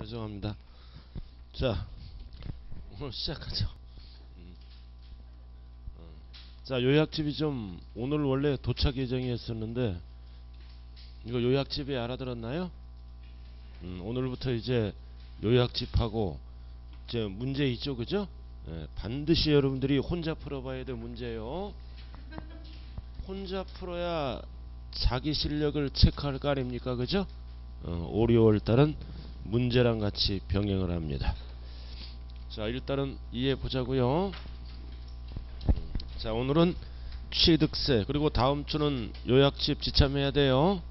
죄송합니다. 자, 오늘 시작하죠. 자, 요약집이 좀 오늘 원래 도착 예정이었었는데 이거 요약집이 알아들었나요? 오늘부터 이제 요약집하고 이제 문제 있죠, 그죠? 반드시 여러분들이 혼자 풀어봐야 될 문제예요. 혼자 풀어야 자기 실력을 체크할 거 아닙니까, 그죠? 5, 6월 달은 문제랑 같이 병행을 합니다. 자, 일단은 이해해 보자고요. 자, 오늘은 취득세, 그리고 다음 주는 요약집 지참해야 돼요.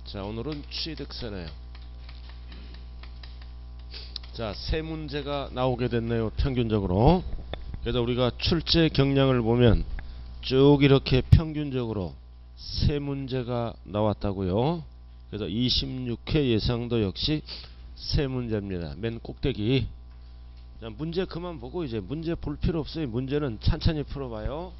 자, 오늘은 취득세네요. 자, 세 문제가 나오게 됐네요, 평균적으로. 그래서 우리가 출제 경량을 보면 쭉 이렇게 평균적으로 세 문제가 나왔다고요. 그래서 26회 예상도 역시 세 문제입니다. 맨 꼭대기. 자, 문제 그만 보고 이제 문제 볼 필요 없어요. 문제는 찬찬히 풀어봐요.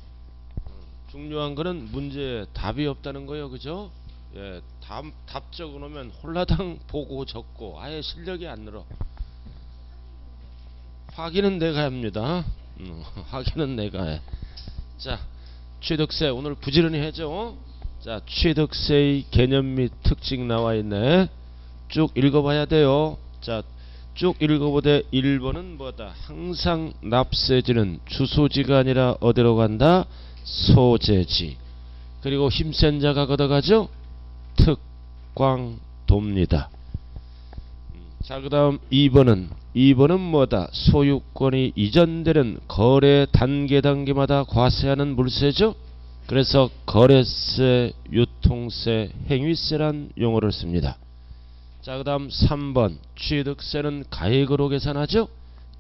중요한 거는 문제 답이 없다는 거예요, 그죠? 예, 답 적어놓으면 홀라당 보고 적고 아예 실력이 안 늘어. 확인은 내가 합니다. 확인은 내가 해. 자, 취득세 오늘 부지런히 해죠. 자, 취득세의 개념 및 특징 나와 있네. 쭉 읽어봐야 돼요. 자, 쭉 읽어보되 1번은 뭐다? 항상 납세지는 주소지가 아니라 어디로 간다? 소재지. 그리고 힘센 자가 걷어가죠? 특광도입니다. 자, 그 다음 2번은 뭐다? 소유권이 이전되는 거래 단계마다 과세하는 물세죠. 그래서 거래세, 유통세, 행위세란 용어를 씁니다. 자, 그 다음 3번 취득세는 가액으로 계산하죠.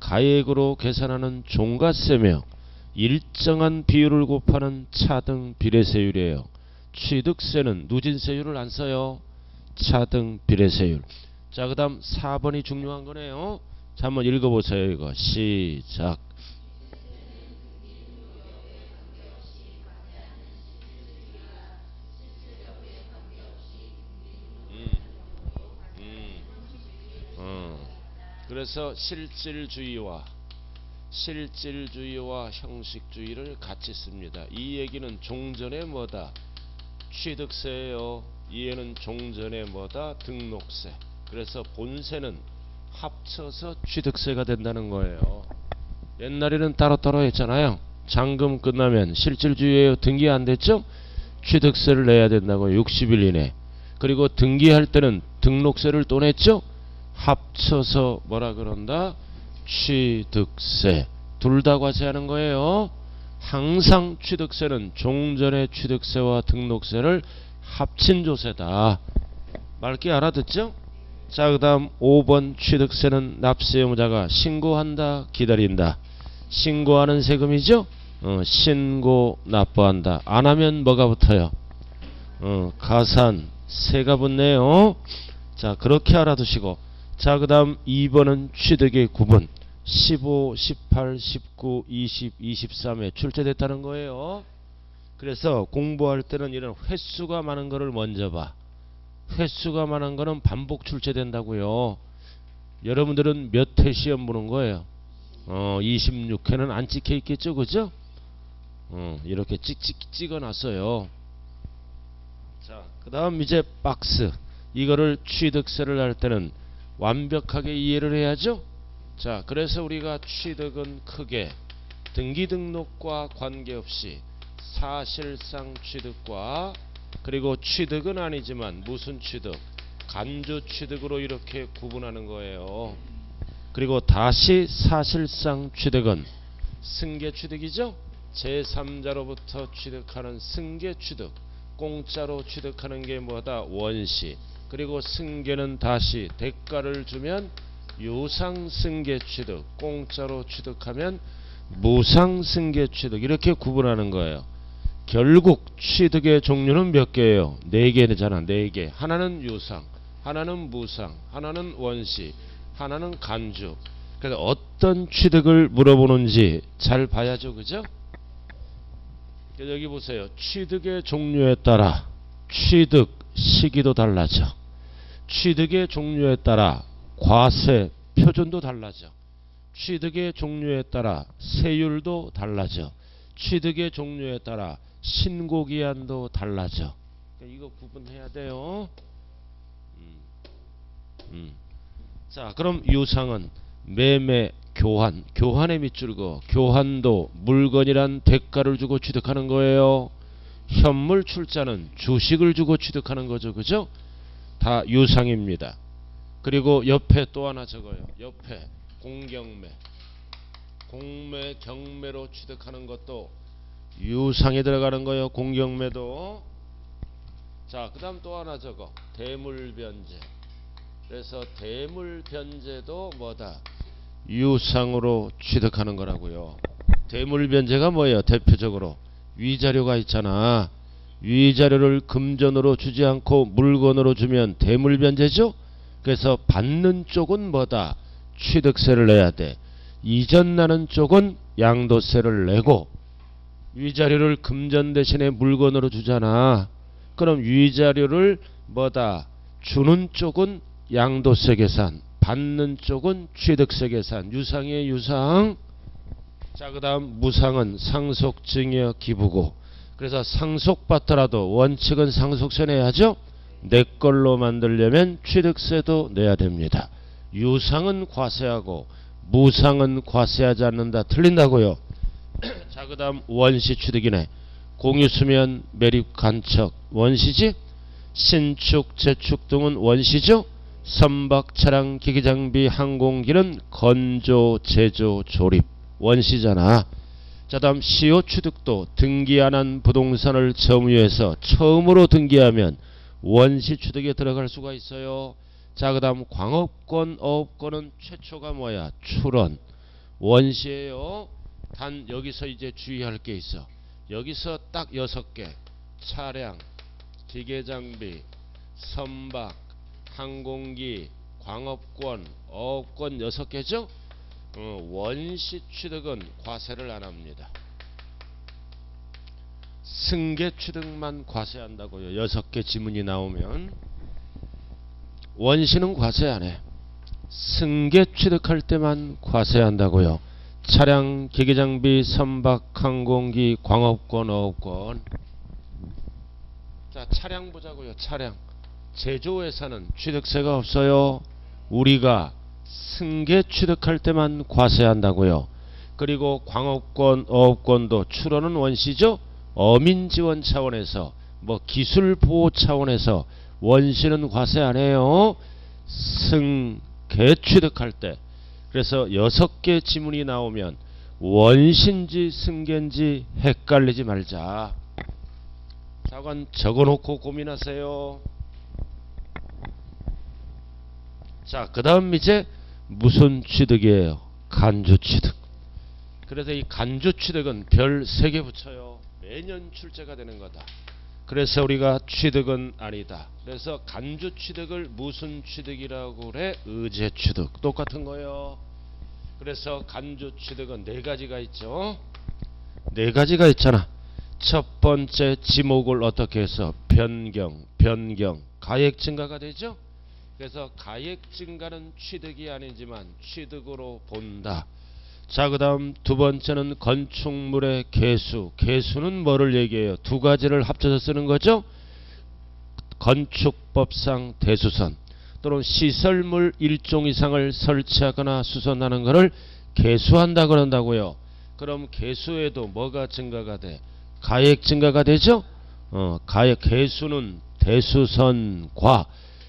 가액으로 계산하는 종가세며 일정한 비율을 곱하는 차등 비례세율이에요. 취득세는 누진세율을 안 써요. 차등 비례세율. 자, 그 다음 4번이 중요한 거네요. 자, 한번 읽어보세요. 이거 시작. 그래서 실질주의와 형식주의를 같이 씁니다. 이 얘기는 종전에 뭐다? 취득세예요. 이해는 종전에 뭐다? 등록세. 그래서 본세는 합쳐서 취득세가 된다는 거예요. 옛날에는 따로따로 했잖아요. 잔금 끝나면 실질주의예요. 등기 안 됐죠? 취득세를 내야 된다고요. 60일 이내. 그리고 등기할 때는 등록세를 또 냈죠? 합쳐서 뭐라 그런다? 취득세. 둘 다 과세하는 거예요. 항상 취득세는 종전의 취득세와 등록세를 합친 조세다. 맑게 알아듣죠? 자, 그 다음 5번 취득세는 납세 의무자가 신고한다, 기다린다. 신고하는 세금이죠? 신고 납부한다. 안 하면 뭐가 붙어요? 가산세가 붙네요. 자, 그렇게 알아두시고. 자, 그 다음 2번은 취득의 구분. 15, 18, 19, 20, 23에 출제됐다는 거예요. 그래서 공부할 때는 이런 횟수가 많은 거를 먼저 봐. 횟수가 많은 거는 반복 출제된다고요. 여러분들은 몇 회 시험 보는 거예요? 26회는 안 찍혀 있겠죠, 그죠? 이렇게 찍어놨어요. 자, 그 다음 이제 박스. 이거를 취득세를 할 때는 완벽하게 이해를 해야죠. 자, 그래서 우리가 취득은 크게 등기 등록과 관계없이 사실상 취득과 그리고 취득은 아니지만 무슨 취득? 간주 취득으로 이렇게 구분하는 거예요. 그리고 다시 사실상 취득은 승계 취득이죠. 제3자로부터 취득하는 승계 취득. 공짜로 취득하는 게 뭐다? 원시. 그리고 승계는 다시 대가를 주면 유상승계 취득. 공짜로 취득하면 무상승계 취득. 이렇게 구분하는 거예요. 결국 취득의 종류는 몇 개예요? 4개잖아. 4개. 하나는 유상, 하나는 무상, 하나는 원시, 하나는 간주. 그래서 어떤 취득을 물어보는지 잘 봐야죠, 그죠? 여기 보세요. 취득의 종류에 따라 취득 시기도 달라져. 취득의 종류에 따라 과세 표준도 달라져. 취득의 종류에 따라 세율도 달라져. 취득의 종류에 따라 신고기한도 달라져. 그러니까 이거 구분해야 돼요. 자, 그럼 유상은 매매, 교환, 교환의 밑줄 그어. 교환도 물건이란 대가를 주고 취득하는 거예요. 현물 출자는 주식을 주고 취득하는 거죠. 그죠? 다 유상입니다. 그리고 옆에 또 하나 적어요. 옆에 공경매. 공매, 경매로 취득하는 것도 유상에 들어가는 거예요. 공경매도. 자, 그 다음 또 하나 적어. 대물변제. 그래서 대물변제도 뭐다? 유상으로 취득하는 거라고요. 대물변제가 뭐예요? 대표적으로 위자료가 있잖아. 위자료를 금전으로 주지 않고 물건으로 주면 대물변제죠. 그래서 받는 쪽은 뭐다? 취득세를 내야 돼. 이전 나는 쪽은 양도세를 내고, 위자료를 금전 대신에 물건으로 주잖아. 그럼 위자료를 뭐다? 주는 쪽은 양도세 계산, 받는 쪽은 취득세 계산. 유상의 유상. 자, 그 다음 무상은 상속, 증여, 기부고. 그래서 상속받더라도 원칙은 상속세 내야죠. 내 걸로 만들려면 취득세도 내야 됩니다. 유상은 과세하고 무상은 과세하지 않는다. 틀린다고요. 자, 그 다음 원시 취득이네. 공유수면, 매립, 간척 원시지. 신축, 재축 등은 원시죠. 선박, 차량, 기기장비, 항공기는 건조, 제조, 조립 원시잖아. 자, 다음 시효 취득도 등기 안 한 부동산을 점유해서 처음으로 등기하면 원시 취득에 들어갈 수가 있어요. 자, 그 다음 광업권, 어업권은 최초가 뭐야? 출원. 원시예요. 단 여기서 이제 주의할 게 있어. 여기서 딱 6개. 차량, 기계장비, 선박, 항공기, 광업권, 어업권 6개죠. 원시 취득은 과세를 안 합니다. 승계 취득만 과세한다고요. 6개 지문이 나오면. 원시는 과세 안 해. 승계 취득할 때만 과세한다고요. 차량, 기계장비, 선박, 항공기, 광업권, 어업권. 자, 차량 보자고요. 차량. 제조회사는 취득세가 없어요. 우리가 승계 취득할 때만 과세한다고요. 그리고 광업권, 어업권도 출원은 원시죠. 어민지원 차원에서, 뭐 기술보호 차원에서 원시는 과세 안 해요. 승계 취득할 때. 그래서 6개 지문이 나오면 원시인지 승계인지 헷갈리지 말자. 자관 적어놓고 고민하세요. 자, 그 다음 이제 무슨 취득이에요? 간주 취득. 그래서 이 간주 취득은 별 3개 붙여요. 매년 출제가 되는 거다. 그래서 우리가 취득은 아니다. 그래서 간주 취득을 무슨 취득이라고 그래? 의제 취득. 똑같은 거예요. 그래서 간주 취득은 4가지가 있죠. 4가지가 있잖아. 첫 번째 지목을 어떻게 해서 변경, 가액 증가가 되죠. 그래서 가액 증가는 취득이 아니지만 취득으로 본다. 자, 그 다음 두 번째는 건축물의 개수. 개수는 뭐를 얘기해요? 2가지를 합쳐서 쓰는 거죠. 건축법상 대수선 또는 시설물 일종 이상을 설치하거나 수선하는 것을 개수한다 그런다고요. 그럼 개수에도 뭐가 증가가 돼? 가액 증가가 되죠. 가액 개수는 대수선과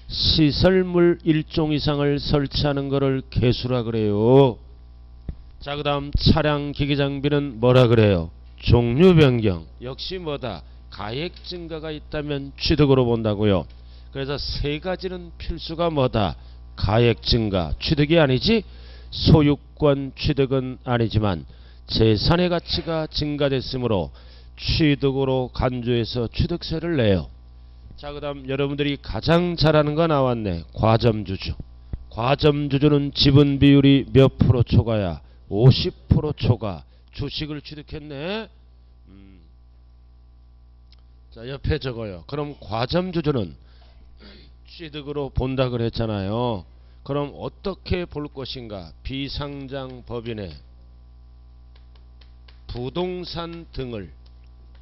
시설물 일종 이상을 설치하는 것을 개수라 그래요. 자, 그 다음 차량 기기장비는 뭐라 그래요? 종류 변경. 역시 뭐다? 가액 증가가 있다면 취득으로 본다고요. 그래서 3가지는 필수가 뭐다? 가액 증가. 취득이 아니지. 소유권 취득은 아니지만 재산의 가치가 증가됐으므로 취득으로 간주해서 취득세를 내요. 자, 그 다음 여러분들이 가장 잘하는 거 나왔네. 과점주주. 과점주주는 지분 비율이 몇 프로 초과야? 50% 초과. 주식을 취득했네. 자, 옆에 적어요. 그럼 과점주주는 취득으로 본다 그랬잖아요. 그럼 어떻게 볼 것인가? 비상장 법인의 부동산 등을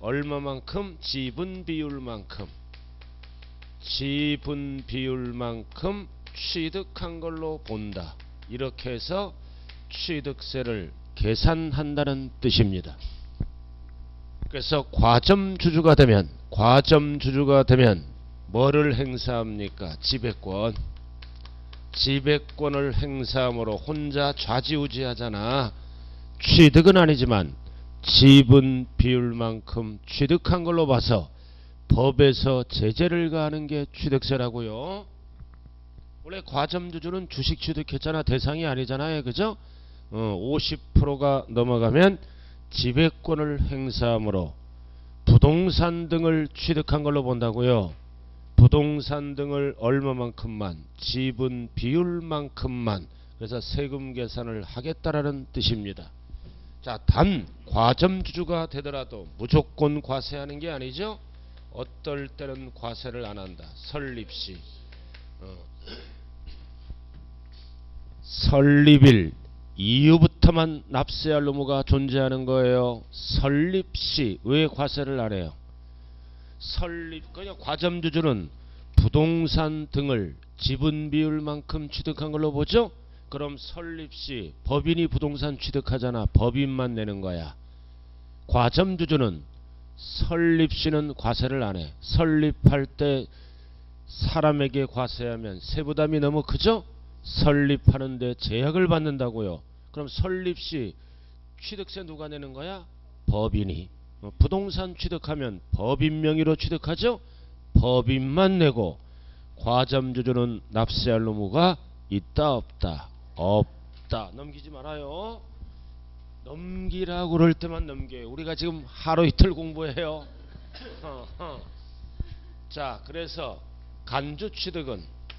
얼마만큼? 지분 비율만큼 취득한 걸로 본다. 이렇게 해서 취득세를 계산한다는 뜻입니다. 그래서 과점주주가 되면 뭐를 행사합니까? 지배권을 행사함으로 혼자 좌지우지하잖아. 취득은 아니지만 지분 비율만큼 취득한 걸로 봐서 법에서 제재를 가하는 게 취득세라고요. 원래 과점주주는 주식 취득했잖아. 대상이 아니잖아요. 그죠? 50%가 넘어가면 지배권을 행사함으로 부동산 등을 취득한 걸로 본다고요. 부동산 등을 얼마만큼만? 지분 비율만큼만. 그래서 세금 계산을 하겠다라는 뜻입니다. 자, 단 과점주주가 되더라도 무조건 과세하는 게 아니죠. 어떨 때는 과세를 안 한다. 설립시 설립일 이후부터만 납세할 의무가 존재하는 거예요. 설립시 왜 과세를 안 해요? 그냥 과점주주는 부동산 등을 지분 비율만큼 취득한 걸로 보죠. 그럼 설립시 법인이 부동산 취득하잖아. 법인만 내는 거야. 과점주주는 설립시는 과세를 안 해. 설립할 때 사람에게 과세하면 세부담이 너무 크죠? 설립하는데 제약을 받는다고요. 그럼 설립시 취득세 누가 내는 거야? 법인이. 부동산 취득하면 법인 명의로 취득하죠? 법인만 내고 과점주주는 납세할 의무가 있다 없다? 없다. 넘기지 말아요. 넘기라고 그럴 때만 넘겨요. 우리가 지금 하루 이틀 공부해요. 자, 그래서 간주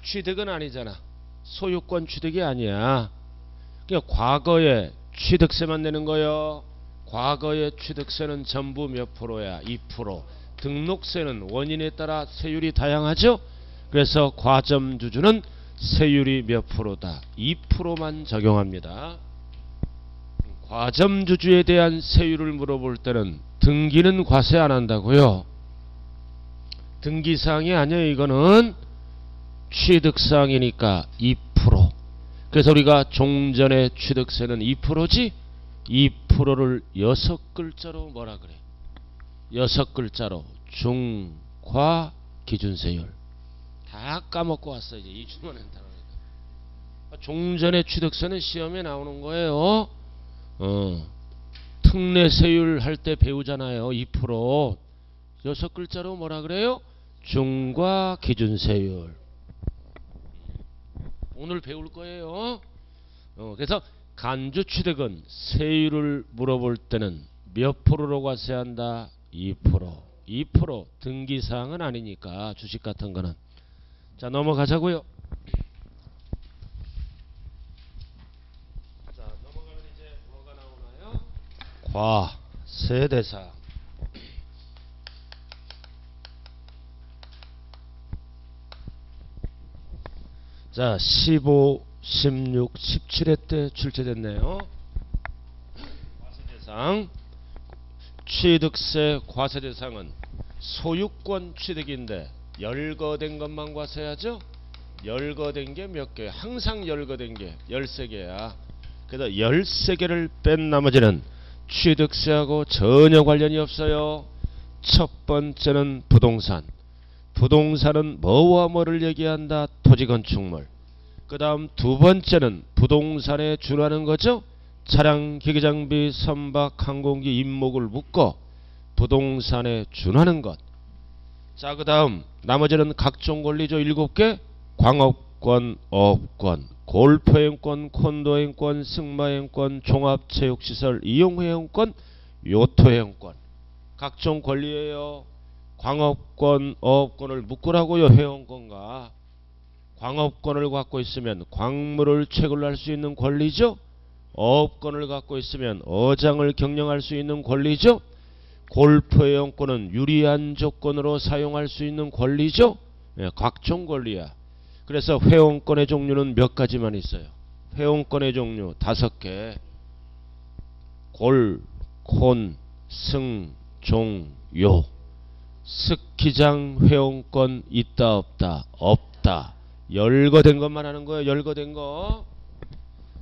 취득은 아니잖아. 소유권 취득이 아니야. 그러니까 과거에 취득세만 내는 거요. 과거의 취득세는 전부 몇 프로야? 2%. 등록세는 원인에 따라 세율이 다양하죠. 그래서 과점주주는 세율이 몇 프로다? 2%만 적용합니다. 과점주주에 대한 세율을 물어볼 때는 등기는 과세 안 한다고요. 등기사항이 아니에요. 이거는 취득사항이니까 2%. 그래서 우리가 종전의 취득세는 2%지. 2%를 6글자로 뭐라 그래? 6글자로 중과 기준세율. 다 까먹고 왔어. 이제 2주만에 단어니까. 종전의 취득세는 시험에 나오는 거예요. 특례세율 할 때 배우잖아요. 2%. 6글자로 뭐라 그래요? 중과 기준세율. 오늘 배울 거예요. 그래서 간주 취득은 세율을 물어볼 때는 몇 프로로 과세한다? 2%. 2% 등기사항은 아니니까 주식 같은 거는. 자, 넘어가자고요. 자, 넘어가면 이제 뭐가 나오나요? 과세대상. 자, 15, 16, 17회 때 출제됐네요. 과세대상. 취득세 과세대상은 소유권 취득인데 열거된 것만 과세하죠. 열거된 게 몇 개? 항상 열거된 게 13개야. 그래서 13개를 뺀 나머지는 취득세하고 전혀 관련이 없어요. 첫 번째는 부동산. 부동산은 뭐와 뭐를 얘기한다? 토지건축물. 그 다음 두 번째는 부동산에 준하는 거죠. 차량, 기기장비, 선박, 항공기, 임목을 묶어 부동산에 준하는 것. 자, 그 다음 나머지는 각종 권리죠. 7개. 광업권, 어업권, 골프행권, 콘도행권, 승마행권, 종합체육시설 이용회원권, 요토회원권. 각종 권리예요. 광업권, 어업권을 묶으라고요. 회원권과. 광업권을 갖고 있으면 광물을 채굴할 수 있는 권리죠. 어업권을 갖고 있으면 어장을 경영할 수 있는 권리죠. 골프회원권은 유리한 조건으로 사용할 수 있는 권리죠. 각종 권리야. 그래서 회원권의 종류는 몇 가지만 있어요. 회원권의 종류 5개. 골, 콘, 승, 종, 요. 스키장 회원권 있다 없다? 없다. 열거된 것만 하는 거예요. 열거된 거.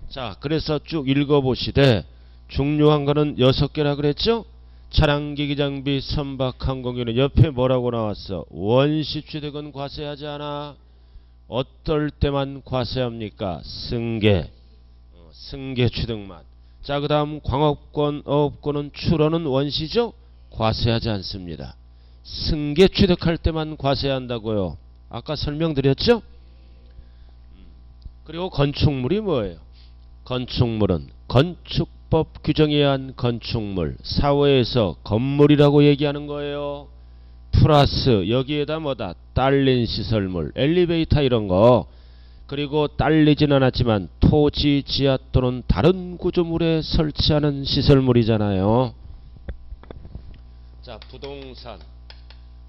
자, 그래서 쭉 읽어보시되 중요한 거는 6개라 그랬죠? 차량기기 장비 선박 항공기는 옆에 뭐라고 나왔어? 원시 취득은 과세하지 않아. 어떨 때만 과세합니까? 승계. 승계 취득만. 자, 그 다음 광업권, 어업권은 출원은 원시죠? 과세하지 않습니다. 승계 취득할 때만 과세한다고요. 아까 설명드렸죠? 그리고 건축물이 뭐예요? 건축물은 건축법 규정에 의한 건축물, 사회에서 건물이라고 얘기하는 거예요. 플러스 여기에다 뭐다? 딸린 시설물, 엘리베이터 이런 거. 그리고 딸리진 않았지만 토지, 지하 또는 다른 구조물에 설치하는 시설물이잖아요. 자, 부동산.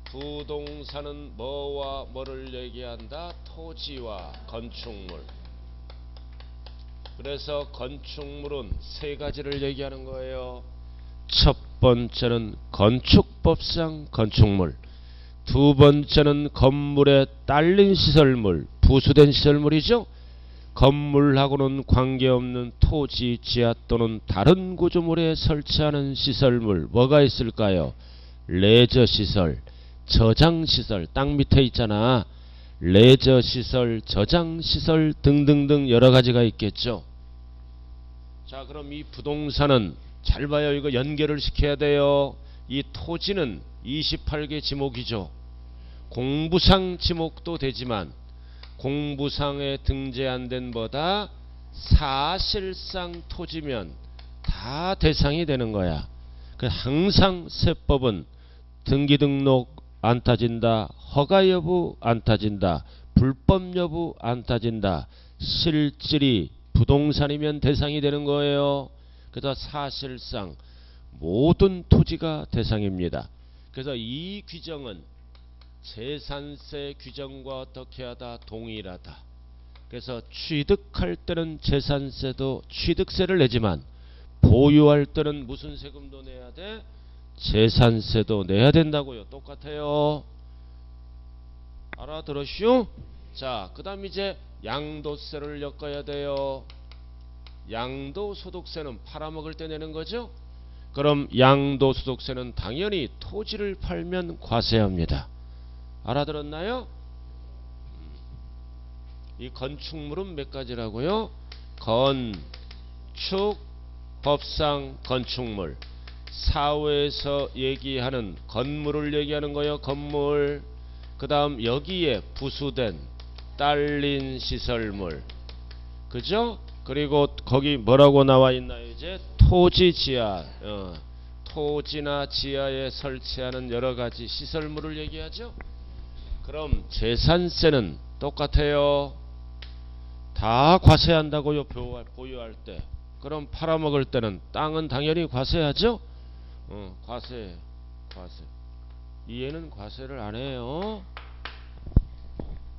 부동산은 뭐와 뭐를 얘기한다? 토지와 건축물. 그래서 건축물은 3가지를 얘기하는 거예요. 첫 번째는 건축법상 건축물, 두 번째는 건물에 딸린 시설물, 부수된 시설물이죠. 건물하고는 관계없는 토지, 지하 또는 다른 구조물에 설치하는 시설물 뭐가 있을까요? 레저시설, 저장시설, 땅 밑에 있잖아. 레저시설, 저장시설 등등등 여러가지가 있겠죠. 자, 그럼 이 부동산은 잘 봐요. 이거 연결을 시켜야 돼요. 이 토지는 28개 지목이죠. 공부상 지목도 되지만 공부상에 등재 안 된 보다 사실상 토지면 다 대상이 되는 거야. 항상 세법은 등기등록 안 따진다, 허가 여부 안 따진다, 불법 여부 안 따진다, 실질이 부동산이면 대상이 되는 거예요. 그래서 사실상 모든 토지가 대상입니다. 그래서 이 규정은 재산세 규정과 어떻게 하다? 동일하다. 그래서 취득할 때는 재산세도 취득세를 내지만 보유할 때는 무슨 세금도 내야 돼? 재산세도 내야 된다고요. 똑같아요. 알아들었슈? 자, 그 다음 이제 양도세를 엮어야 돼요. 양도소득세는 팔아먹을 때 내는 거죠. 그럼 양도소득세는 당연히 토지를 팔면 과세합니다. 알아들었나요? 이 건축물은 몇 가지라고요? 건축, 법상 건축물. 사회에서 얘기하는 건물을 얘기하는 거예요. 건물. 그 다음 여기에 부수된 딸린 시설물, 그죠? 그리고 거기 뭐라고 나와 있나요? 이제 토지 지하, 토지나 지하에 설치하는 여러가지 시설물을 얘기하죠. 그럼 재산세는 똑같아요. 다 과세한다고요. 보유할 때. 그럼 팔아먹을 때는 땅은 당연히 과세하죠. 과세. 이해는 과세를 안 해요.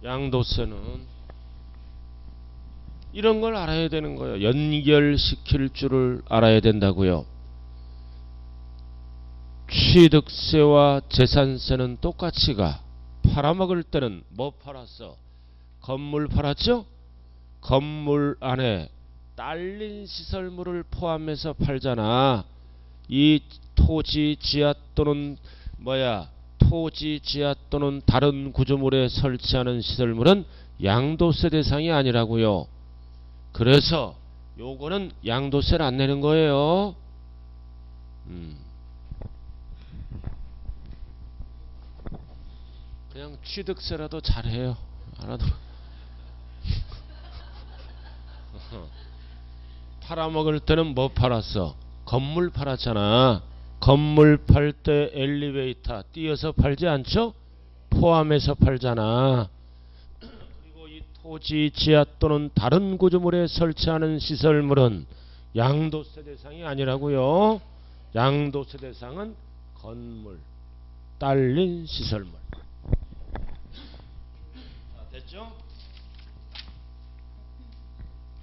양도세는 이런 걸 알아야 되는 거예요. 연결시킬 줄을 알아야 된다고요. 취득세와 재산세는 똑같이 가. 팔아먹을 때는 뭐 팔았어? 건물 팔았죠? 건물 안에 딸린 시설물을 포함해서 팔잖아. 이 토지 지하 또는 토지 지하 또는 다른 구조물에 설치하는 시설물은 양도세 대상이 아니라고요. 그래서 요거는 양도세를 안 내는 거예요. 그냥 취득세라도 잘해요. 알아도. 팔아먹을 때는 뭐 팔았어? 건물 팔았잖아. 건물 팔 때 엘리베이터 띄어서 팔지 않죠? 포함해서 팔잖아. 그리고 이 토지 지하 또는 다른 구조물에 설치하는 시설물은 양도세 대상이 아니라고요. 양도세 대상은 건물, 딸린 시설물. 자, 됐죠?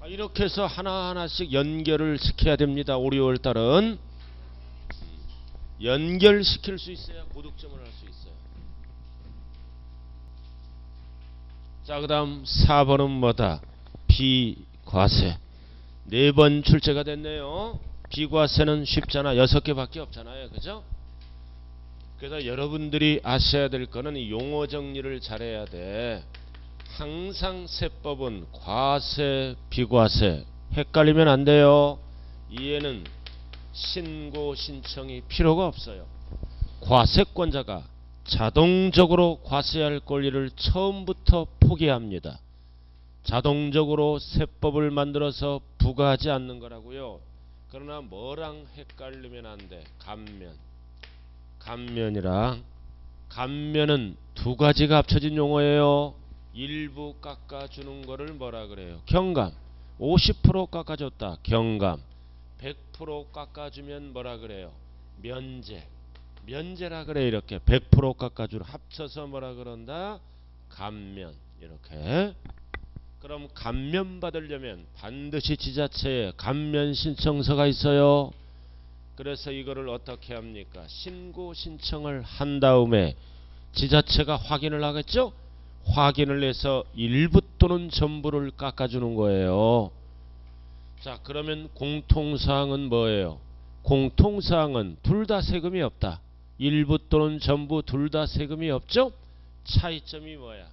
이렇게 해서 하나하나씩 연결을 시켜야 됩니다. 5, 6월 달은 연결시킬 수 있어야 고득점을 할 수 있어요. 자, 그 다음 4번은 뭐다? 비과세. 4번 출제가 됐네요. 비과세는 쉽잖아. 6개밖에 없잖아요. 그죠? 그래서 여러분들이 아셔야 될 거는 이 용어 정리를 잘해야 돼. 항상 세법은 과세, 비과세 헷갈리면 안 돼요. 이해는 신고 신청이 필요가 없어요. 과세권자가 자동적으로 과세할 권리를 처음부터 포기합니다. 자동적으로 세법을 만들어서 부과하지 않는 거라고요. 그러나 뭐랑 헷갈리면 안 돼. 감면. 감면이랑 감면은 두 가지가 합쳐진 용어예요. 일부 깎아주는 거를 뭐라 그래요? 경감. 50% 깎아줬다. 경감. 100% 깎아주면 뭐라 그래요? 면제. 면제라 그래. 이렇게 100% 깎아주는 합쳐서 뭐라 그런다? 감면. 이렇게. 그럼 감면 받으려면 반드시 지자체에 감면 신청서가 있어요. 그래서 이거를 어떻게 합니까? 신고 신청을 한 다음에 지자체가 확인을 하겠죠? 확인을 해서 일부 또는 전부를 깎아주는 거예요. 자, 그러면 공통사항은 뭐예요? 공통사항은 둘 다 세금이 없다. 일부 또는 전부 둘 다 세금이 없죠? 차이점이 뭐야?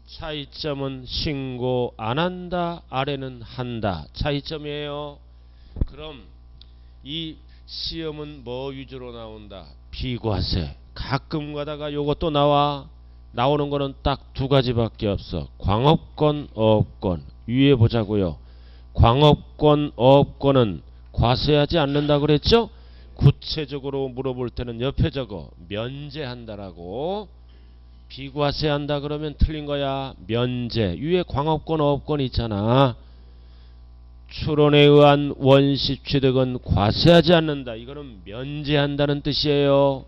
차이점은 신고 안 한다, 아래는 한다. 차이점이에요. 그럼 이 시험은 뭐 위주로 나온다? 비과세. 가끔 가다가 요것도 나오는 거는 딱 두 가지밖에 없어. 광업권, 어업권. 위에 보자고요. 광업권, 어업권은 과세하지 않는다 그랬죠? 구체적으로 물어볼 때는 옆에 적어. 면제한다라고. 비과세한다 그러면 틀린 거야. 면제. 위에 광업권, 어업권 있잖아. 추론에 의한 원시 취득은 과세하지 않는다. 이거는 면제한다는 뜻이에요.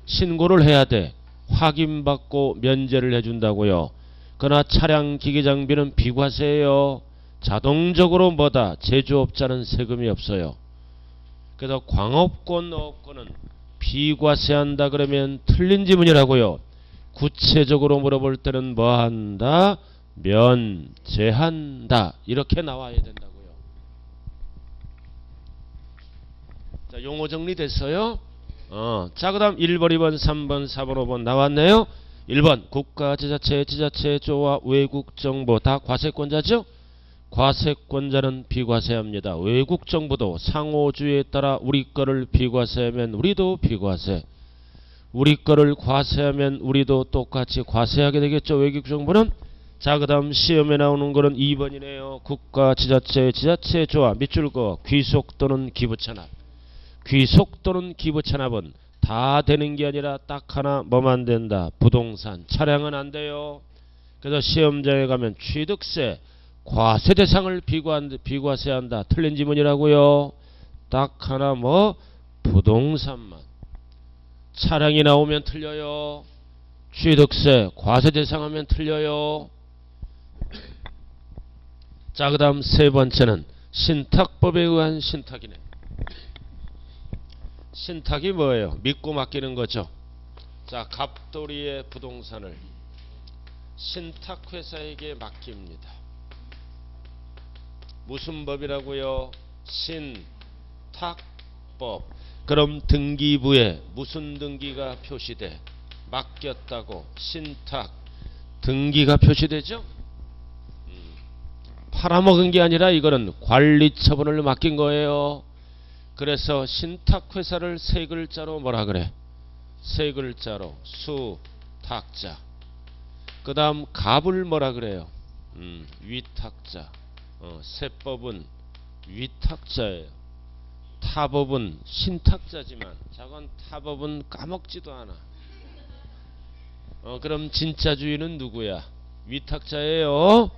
신고를 해야 돼. 확인받고 면제를 해준다고요. 그러나 차량 기기 장비는 비과세예요. 자동적으로 뭐다? 제조업자는 세금이 없어요. 그래서 광업권, 어업권은 비과세한다 그러면 틀린 지문이라고요. 구체적으로 물어볼 때는 뭐한다? 면제한다. 이렇게 나와야 된다고요. 자, 용어 정리됐어요? 자, 그 다음 1번, 2번, 3번, 4번, 5번 나왔네요. 1번 국가, 지자체, 지자체조와 외국정부 다 과세권자죠? 과세권자는 비과세합니다. 외국정부도 상호주의에 따라 우리 거를 비과세하면 우리도 비과세, 우리 거를 과세하면 우리도 똑같이 과세하게 되겠죠. 외국정부는. 자, 그 다음 시험에 나오는 거는 2번이네요. 국가, 지자체, 지자체조와 밑줄 거 귀속 또는 기부찬합. 귀속 또는 기부찬합은 다 되는 게 아니라 딱 하나 뭐만 된다? 부동산, 차량은 안 돼요. 그래서 시험장에 가면 취득세, 과세 대상을 비과세한다. 틀린 지문이라고요. 딱 하나 뭐 부동산만. 차량이 나오면 틀려요. 취득세, 과세 대상하면 틀려요. 자, 그 다음 세 번째는 신탁법에 의한 신탁이네. 신탁이 뭐예요? 믿고 맡기는 거죠. 자, 갑돌이의 부동산을 신탁회사에게 맡깁니다. 무슨 법이라고요? 신탁법. 그럼 등기부에 무슨 등기가 표시돼? 맡겼다고. 신탁 등기가 표시되죠? 팔아먹은 게 아니라 이거는 관리처분을 맡긴 거예요. 그래서 신탁회사를 세 글자로 뭐라 그래? 세 글자로 수탁자. 그 다음 갑을 뭐라 그래요? 위탁자. 세법은 위탁자예요. 타법은 신탁자지만 저건 타법은 까먹지도 않아. 그럼 진짜 주인은 누구야? 위탁자예요.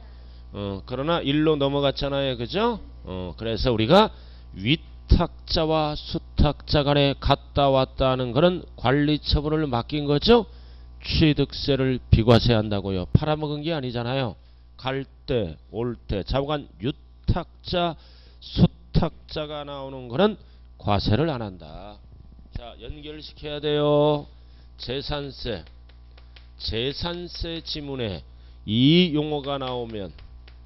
그러나 일로 넘어갔잖아요. 그죠? 그래서 우리가 위탁자와 수탁자 간에 갔다 왔다 하는 그런 관리 처분을 맡긴 거죠. 취득세를 비과세한다고요. 팔아먹은 게 아니잖아요. 갈 때, 올 때. 자관 수탁자, 수탁자가 나오는 거는 과세를 안 한다. 자, 연결시켜야 돼요. 재산세. 재산세 지문에 이 용어가 나오면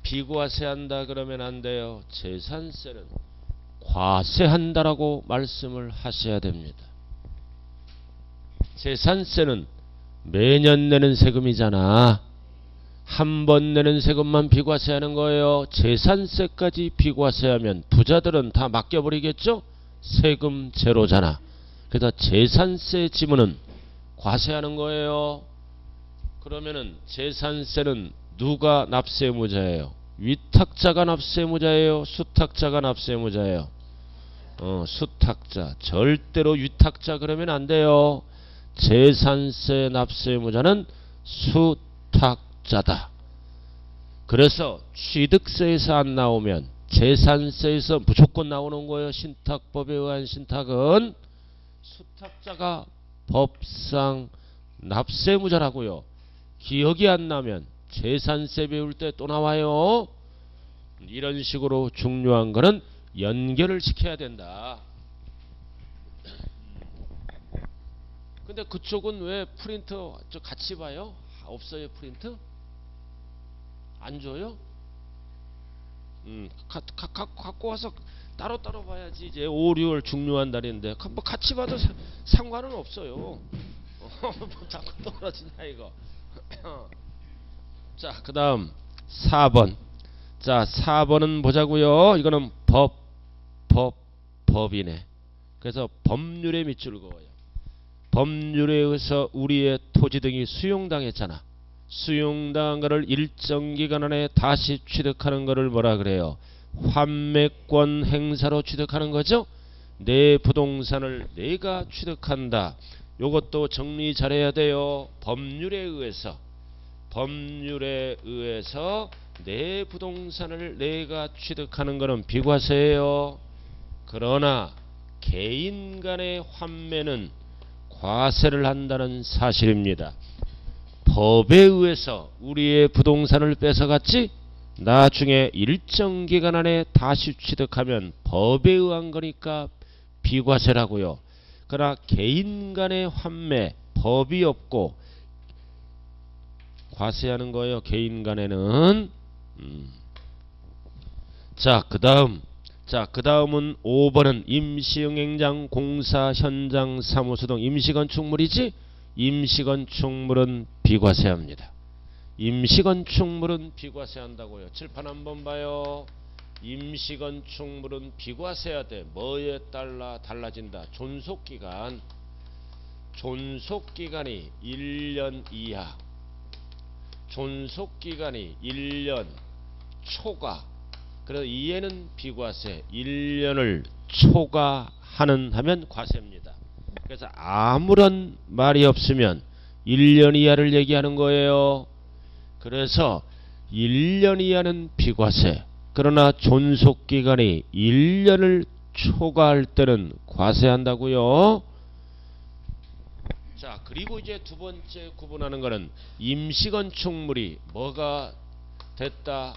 비과세한다 그러면 안 돼요. 재산세는 과세한다라고 말씀을 하셔야 됩니다. 재산세는 매년 내는 세금이잖아. 한 번 내는 세금만 비과세하는 거예요. 재산세까지 비과세하면 부자들은 다 맡겨버리겠죠? 세금 제로잖아. 그래서 재산세 지문은 과세하는 거예요. 그러면은 재산세는 누가 납세무자예요? 위탁자가 납세무자예요? 수탁자가 납세무자예요? 수탁자. 절대로 위탁자 그러면 안 돼요. 재산세 납세무자는 수탁자다. 그래서 취득세에서 안 나오면 재산세에서 무조건 나오는 거예요. 신탁법에 의한 신탁은 수탁자가 법상 납세무자라고요. 기억이 안 나면 재산세 배울 때 또 나와요. 이런 식으로 중요한 거는 연결을 시켜야 된다. 근데 그쪽은 왜 프린터 저 같이 봐요? 없어요 프린트? 안 줘요? 갖고 와서 따로따로 봐야지. 이제 5, 6월 중요한 날인데 뭐 같이 봐도 상관은 없어요. 자꾸 떨어지냐 이거. 자, 그 다음 4번. 자, 4번은 보자고요. 이거는 법이네. 그래서 법률에 밑줄 그어요. 법률에 의해서 우리의 토지 등이 수용당했잖아. 수용당한 거를 일정 기간 안에 다시 취득하는 거를 뭐라 그래요? 환매권 행사로 취득하는 거죠. 내 부동산을 내가 취득한다. 요것도 정리 잘해야 돼요. 법률에 의해서 내 부동산을 내가 취득하는 거는 비과세예요. 그러나 개인 간의 환매는 과세를 한다는 사실입니다. 법에 의해서 우리의 부동산을 뺏어갔지 나중에 일정 기간 안에 다시 취득하면 법에 의한 거니까 비과세라고요. 그러나 개인 간의 환매 법이 없고 과세하는 거예요. 개인 간에는. 자, 그 다음은 5번은 임시응행장, 공사, 현장, 사무소 등 임시건축물이지. 임시건축물은 비과세합니다. 임시건축물은 비과세한다고요. 칠판 한번 봐요. 임시건축물은 비과세해야 돼. 뭐에 따라 달라진다. 존속기간이 1년 이하, 존속기간이 1년 초과. 그래서 이에는 비과세, 1년을 초과하면 과세입니다. 그래서 아무런 말이 없으면 1년 이하를 얘기하는 거예요. 그래서 1년 이하는 비과세. 그러나 존속기간이 1년을 초과할 때는 과세한다고요. 자, 그리고 이제 두 번째 구분하는 거는 임시건축물이 뭐가 됐다?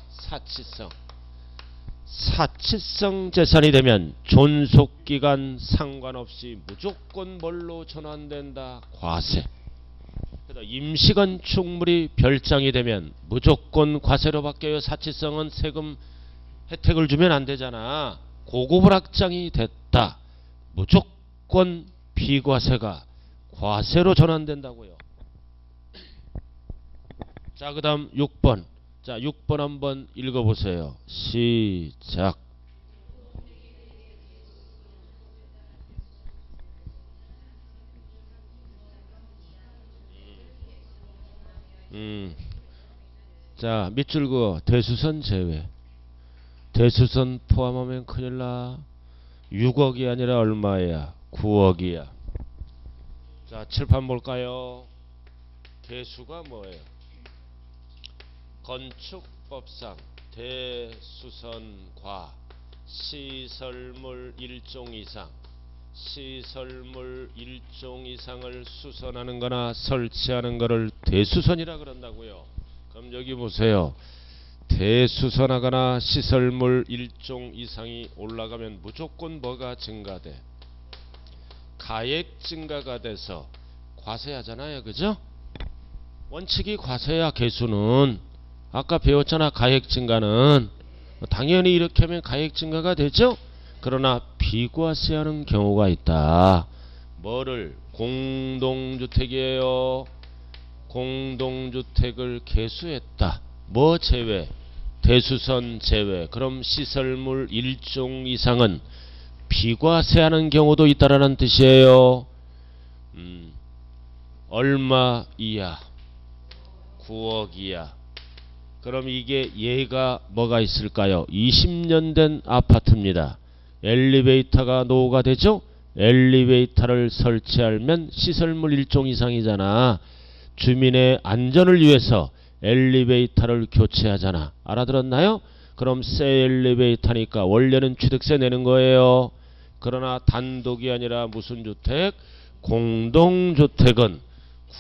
사치성 재산이 되면 존속기간 상관없이 무조건 뭘로 전환된다? 과세. 그래서 임시건축물이 별장이 되면 무조건 과세로 바뀌어요. 사치성은 세금 혜택을 주면 안 되잖아. 고급 확장이 됐다. 무조건 비과세가 과세로 전환된다고요. 자, 그 다음 6번. 자, 6번 한번 읽어보세요. 시작. 자, 밑줄 그어. 대수선 제외. 대수선 포함하면 큰일나. 6억이 아니라 얼마야? 9억이야. 자, 칠판 볼까요? 대수가 뭐예요? 건축법상 대수선과 시설물 일종 이상, 시설물 일종 이상을 수선하는 거나 설치하는 거를 대수선이라 그런다고요. 그럼 여기 보세요. 대수선하거나 시설물 일종 이상이 올라가면 무조건 뭐가 증가돼? 가액 증가가 돼서 과세하잖아요. 그죠? 원칙이 과세야. 개수는 아까 배웠잖아. 가액 증가는 당연히 이렇게 하면 가액 증가가 되죠. 그러나 비과세하는 경우가 있다. 뭐를? 공동주택이에요. 공동주택을 개수했다. 뭐 제외? 대수선 제외. 그럼 시설물 일종 이상은 비과세하는 경우도 있다라는 뜻이에요. 얼마 이하? 9억 이하. 그럼 이게 얘가 뭐가 있을까요? 20년 된 아파트입니다. 엘리베이터가 노후가 되죠? 엘리베이터를 설치하면 시설물 일종 이상이잖아. 주민의 안전을 위해서 엘리베이터를 교체하잖아. 알아들었나요? 그럼 새 엘리베이터니까 원래는 취득세 내는 거예요. 그러나 단독이 아니라 무슨 주택? 공동주택은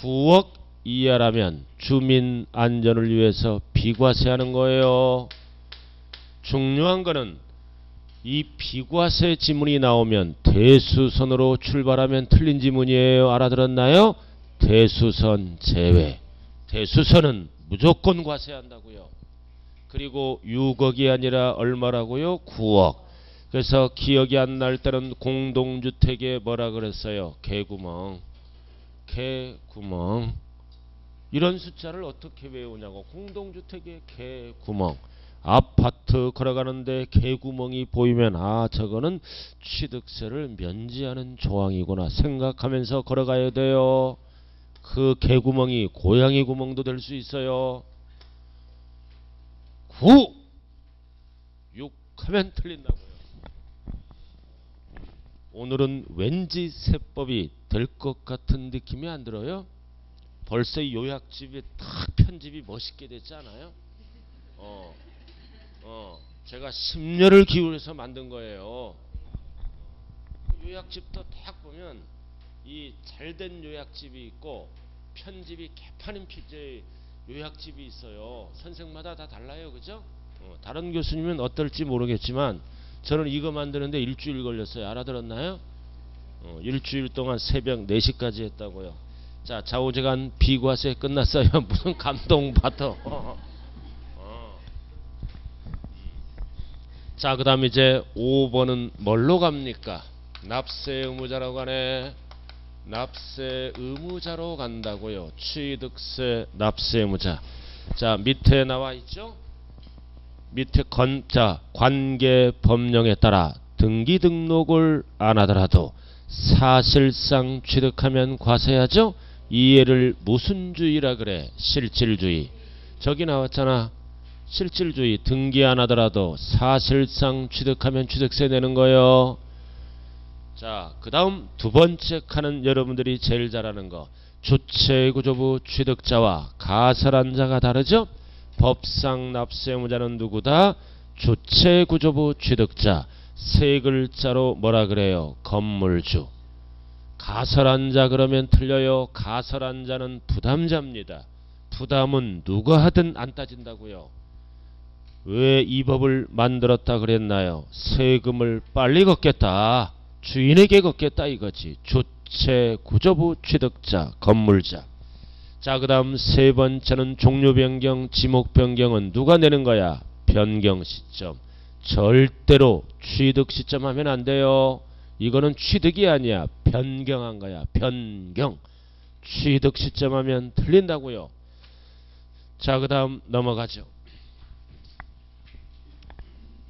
9억 이하라면 주민 안전을 위해서 비과세하는 거예요. 중요한 거는 이 비과세 지문이 나오면 대수선으로 출발하면 틀린 지문이에요. 알아들었나요? 대수선 제외. 대수선은 무조건 과세한다고요. 그리고 6억이 아니라 얼마라고요? 9억. 그래서 기억이 안 날 때는 공동주택에 뭐라 그랬어요? 개구멍. 개구멍. 이런 숫자를 어떻게 외우냐고. 공동주택의 개구멍. 아파트 걸어가는데 개구멍이 보이면 아, 저거는 취득세를 면제하는 조항이구나 생각하면서 걸어가야 돼요. 그 개구멍이 고양이 구멍도 될 수 있어요. 9, 6 하면 틀린다고요. 오늘은 왠지 세법이 될 것 같은 느낌이 안 들어요? 벌써 요약집이 딱 편집이 멋있게 됐지 않아요? 제가 심려를 기울여서 만든 거예요. 요약집도 딱 보면 이 잘된 요약집이 있고 편집이 개판인 요약집이 있어요. 선생마다 다 달라요. 그죠? 다른 교수님은 어떨지 모르겠지만 저는 이거 만드는데 일주일 걸렸어요. 알아들었나요? 일주일 동안 새벽 4시까지 했다고요. 자, 좌우재간 비과세 끝났어요. 무슨 감동받아. 자, 그 다음 이제 5번은 뭘로 갑니까? 납세 의무자라고 가네. 납세 의무자로 간다고요. 취득세 납세 의무자. 자, 밑에 나와 있죠? 밑에 관계 법령에 따라 등기 등록을 안 하더라도 사실상 취득하면 과세하죠? 이해를 무슨 주의라 그래? 실질주의. 저기 나왔잖아. 실질주의. 등기 안 하더라도 사실상 취득하면 취득세 내는 거예요. 자, 그 다음 두 번째 칸은 여러분들이 제일 잘 아는 거. 주체구조부 취득자와 가설한 자가 다르죠? 법상 납세 의무자는 누구다? 주체구조부 취득자. 세 글자로 뭐라 그래요? 건물주. 가설한 자 그러면 틀려요. 가설한 자는 부담자입니다. 부담은 누가 하든 안 따진다고요. 왜 이 법을 만들었다 그랬나요? 세금을 빨리 걷겠다. 주인에게 걷겠다 이거지. 주체구조부 취득자, 건물자. 자, 그 다음 세 번째는 종류 변경, 지목 변경은 누가 내는 거야? 변경 시점. 절대로 취득 시점 하면 안 돼요. 이거는 취득이 아니야. 변경한 거야. 변경. 취득 시점 하면 틀린다고요. 자, 그 다음 넘어가죠.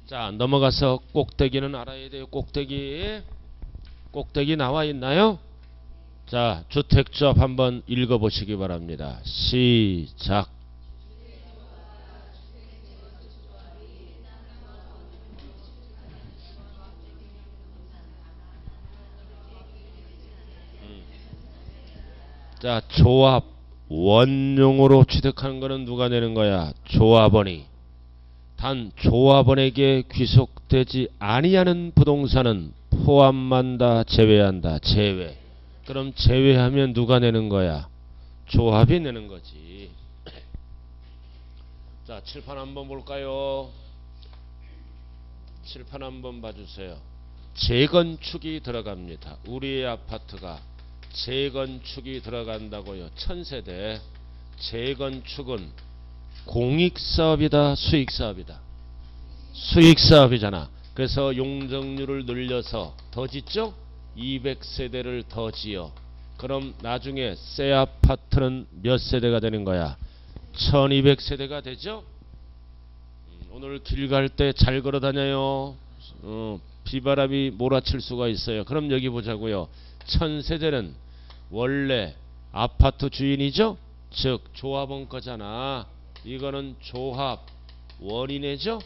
자, 넘어가서 꼭대기는 알아야 돼요. 꼭대기. 꼭대기 나와 있나요? 자, 주택조합 한번 읽어보시기 바랍니다. 시작. 자, 조합 원용으로 취득하는 거는 누가 내는 거야? 조합원이. 단 조합원에게 귀속되지 아니하는 부동산은 포함한다, 제외한다. 제외. 그럼 제외하면 누가 내는 거야? 조합이 내는 거지. 자, 칠판 한번 볼까요? 칠판 한번 봐주세요. 재건축이 들어갑니다. 우리의 아파트가 재건축이 들어간다고요. 1000세대. 재건축은 공익사업이다, 수익사업이다? 수익사업이잖아. 그래서 용적률을 늘려서 더 짓죠? 200세대를 더 지어. 그럼 나중에 새 아파트는 몇 세대가 되는 거야? 1200세대가 되죠? 오늘 길 갈 때 잘 걸어 다녀요. 비바람이 몰아칠 수가 있어요. 그럼 여기 보자고요. 1000세대는 원래 아파트 주인이죠? 즉 조합원 거잖아. 이거는 조합 원인이죠?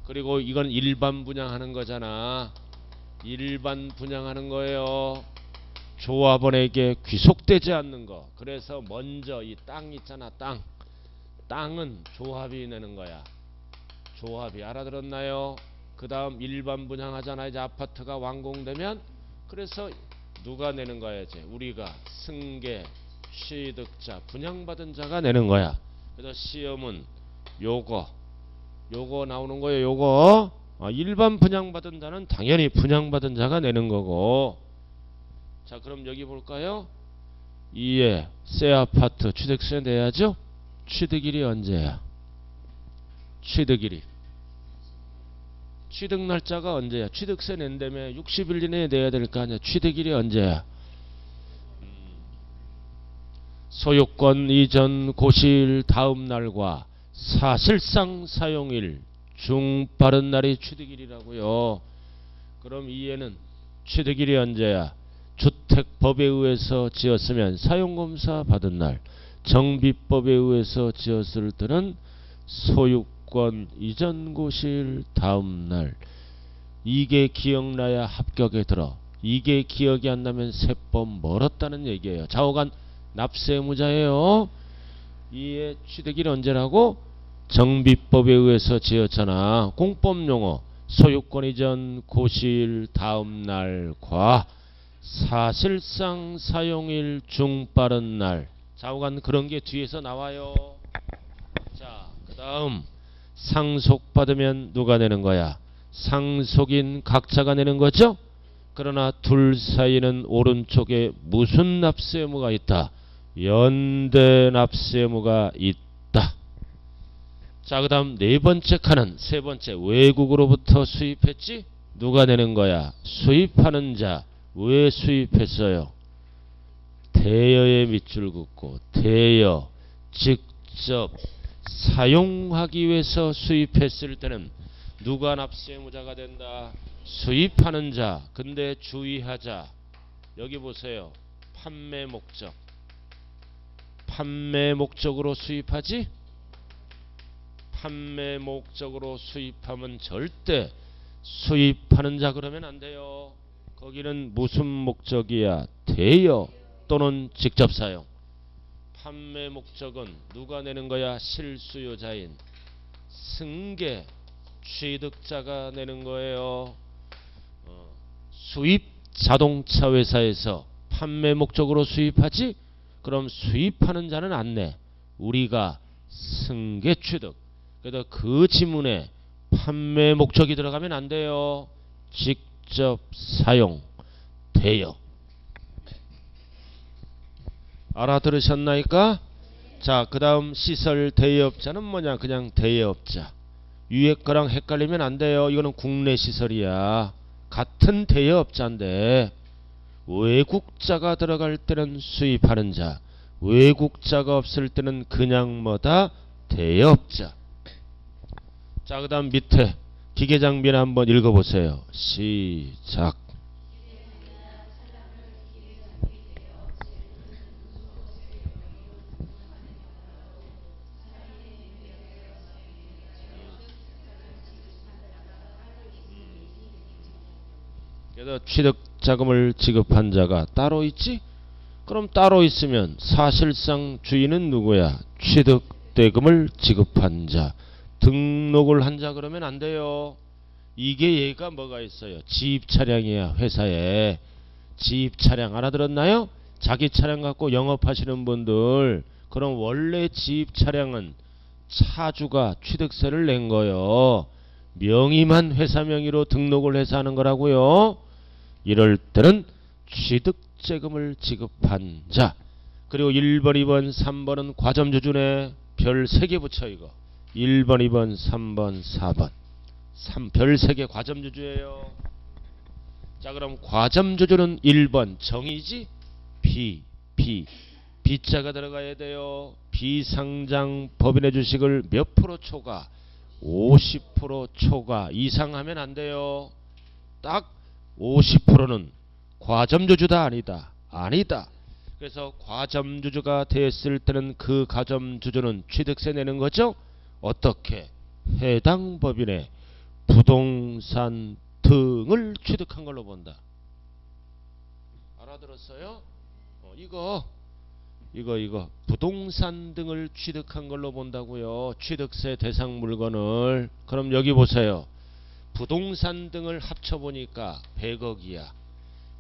그리고 이건 일반 분양하는 거잖아. 일반 분양하는 거예요. 조합원에게 귀속되지 않는 거. 그래서 먼저 이 땅 있잖아. 땅은 조합이 내는 거야. 조합이. 알아들었나요? 그 다음 일반 분양하잖아. 이제 아파트가 완공되면. 그래서 누가 내는 거야? 이제 우리가 승계 취득자 분양받은 자가 내는 거야. 그래서 시험은 요거 나오는 거예요. 요거. 일반 분양받은 자는 당연히 분양받은 자가 내는 거고. 자, 그럼 여기 볼까요? 2에 새 아파트 취득세 내야죠? 취득일이 언제야? 취득일이. 취득 날짜가 언제야? 취득세 낸다며 60일 이내에 내야 될 거 아니야. 취득일이 언제야? 소유권 이전 고시일 다음 날과 사실상 사용일 중 빠른 날이 취득일이라고요. 그럼 2에는 취득일이 언제야? 주택법에 의해서 지었으면 사용검사 받은 날, 정비법에 의해서 지었을 때는 소유권 이전 고시일 다음 날. 이게 기억나야 합격에 들어. 이게 기억이 안 나면 세법 멀었다는 얘기예요. 좌우간 납세무자예요. 이에 취득일 언제라고? 정비법에 의해서 지었잖아. 공법용어 소유권 이전 고시일 다음 날과 사실상 사용일 중 빠른 날. 좌우간 그런 게 뒤에서 나와요. 자, 그 다음 상속받으면 누가 내는 거야? 상속인 각자가 내는 거죠? 그러나 둘 사이는 오른쪽에 무슨 납세의무가 있다? 연대 납세의무가 있다. 자, 그 다음 네 번째 칸은 세 번째 외국으로부터 수입했지? 누가 내는 거야? 수입하는 자. 왜 수입했어요? 대여에 밑줄 긋고 대여 직접 사용하기 위해서 수입했을 때는 누가 납세의무자가 된다? 수입하는 자. 근데 주의하자. 여기 보세요. 판매 목적. 판매 목적으로 수입하지? 판매 목적으로 수입하면 절대 수입하는 자 그러면 안 돼요. 거기는 무슨 목적이야? 대여 또는 직접 사용. 판매 목적은 누가 내는 거야? 실수요자인 승계 취득자가 내는 거예요. 수입 자동차 회사에서 판매 목적으로 수입하지? 그럼 수입하는 자는 안 내. 우리가 승계 취득. 그래서 그 지문에 판매 목적이 들어가면 안 돼요. 직접 사용, 대여. 알아들으셨나이까? 자, 그 다음 시설 대여업자는 뭐냐? 그냥 대여업자. 위에 거랑 헷갈리면 안 돼요. 이거는 국내 시설이야. 같은 대여업자인데 외국자가 들어갈 때는 수입하는 자, 외국자가 없을 때는 그냥 뭐다? 대여업자. 자, 그 다음 밑에 기계장비는 한번 읽어보세요. 시작. 그래서 취득자금을 지급한 자가 따로 있지? 그럼 따로 있으면 사실상 주인은 누구야? 취득대금을 지급한 자. 등록을 한 자 그러면 안 돼요. 이게 얘가 뭐가 있어요? 지입차량이야. 회사에 지입차량. 알아들었나요? 자기 차량 갖고 영업하시는 분들, 그럼 원래 지입차량은 차주가 취득세를 낸 거요. 명의만 회사 명의로 등록을 해서 하는 거라고요. 이럴 때는 취득세금을 지급한 자. 그리고 1번, 2번, 3번은 과점주주네. 별 3개 붙여 이거. 1번, 2번, 3번, 4번. 별 3개 과점주주예요. 자, 그럼 과점주주는 1번 정의지? B자가 들어가야 돼요. 비상장 법인의 주식을 몇 프로 초과? 50% 초과 이상 하면 안 돼요. 딱 50%는 과점주주다 아니다? 아니다. 그래서 과점주주가 됐을 때는 그 과점주주는 취득세 내는 거죠. 어떻게? 해당 법인의 부동산 등을 취득한 걸로 본다. 알아들었어요? 이거 부동산 등을 취득한 걸로 본다고요. 취득세 대상 물건을. 그럼 여기 보세요. 부동산 등을 합쳐보니까 100억이야.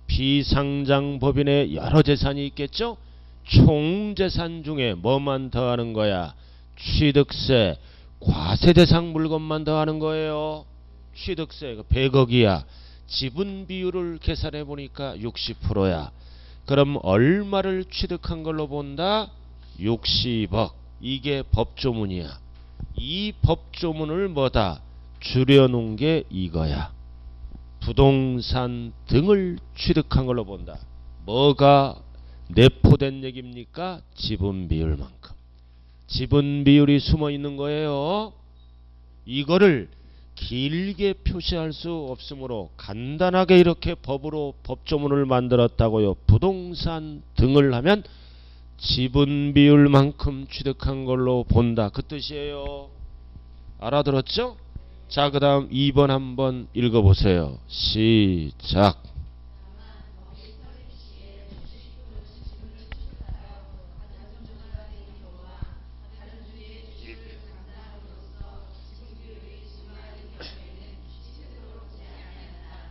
비상장 법인에 여러 재산이 있겠죠. 총재산 중에 뭐만 더하는 거야? 취득세 과세 대상 물건만 더하는 거예요. 취득세 100억이야. 지분 비율을 계산해 보니까 60%야. 그럼 얼마를 취득한 걸로 본다? 60억. 이게 법조문이야. 이 법조문을 뭐다? 줄여놓은 게 이거야. 부동산 등을 취득한 걸로 본다. 뭐가 내포된 얘기입니까? 지분 비율만큼. 지분 비율이 숨어 있는 거예요. 이거를 길게 표시할 수 없으므로 간단하게 이렇게 법으로 법조문을 만들었다고요. 부동산 등을 하면 지분 비율만큼 취득한 걸로 본다. 그 뜻이에요. 알아들었죠? 자, 그 다음 2번 한번 읽어보세요. 시작.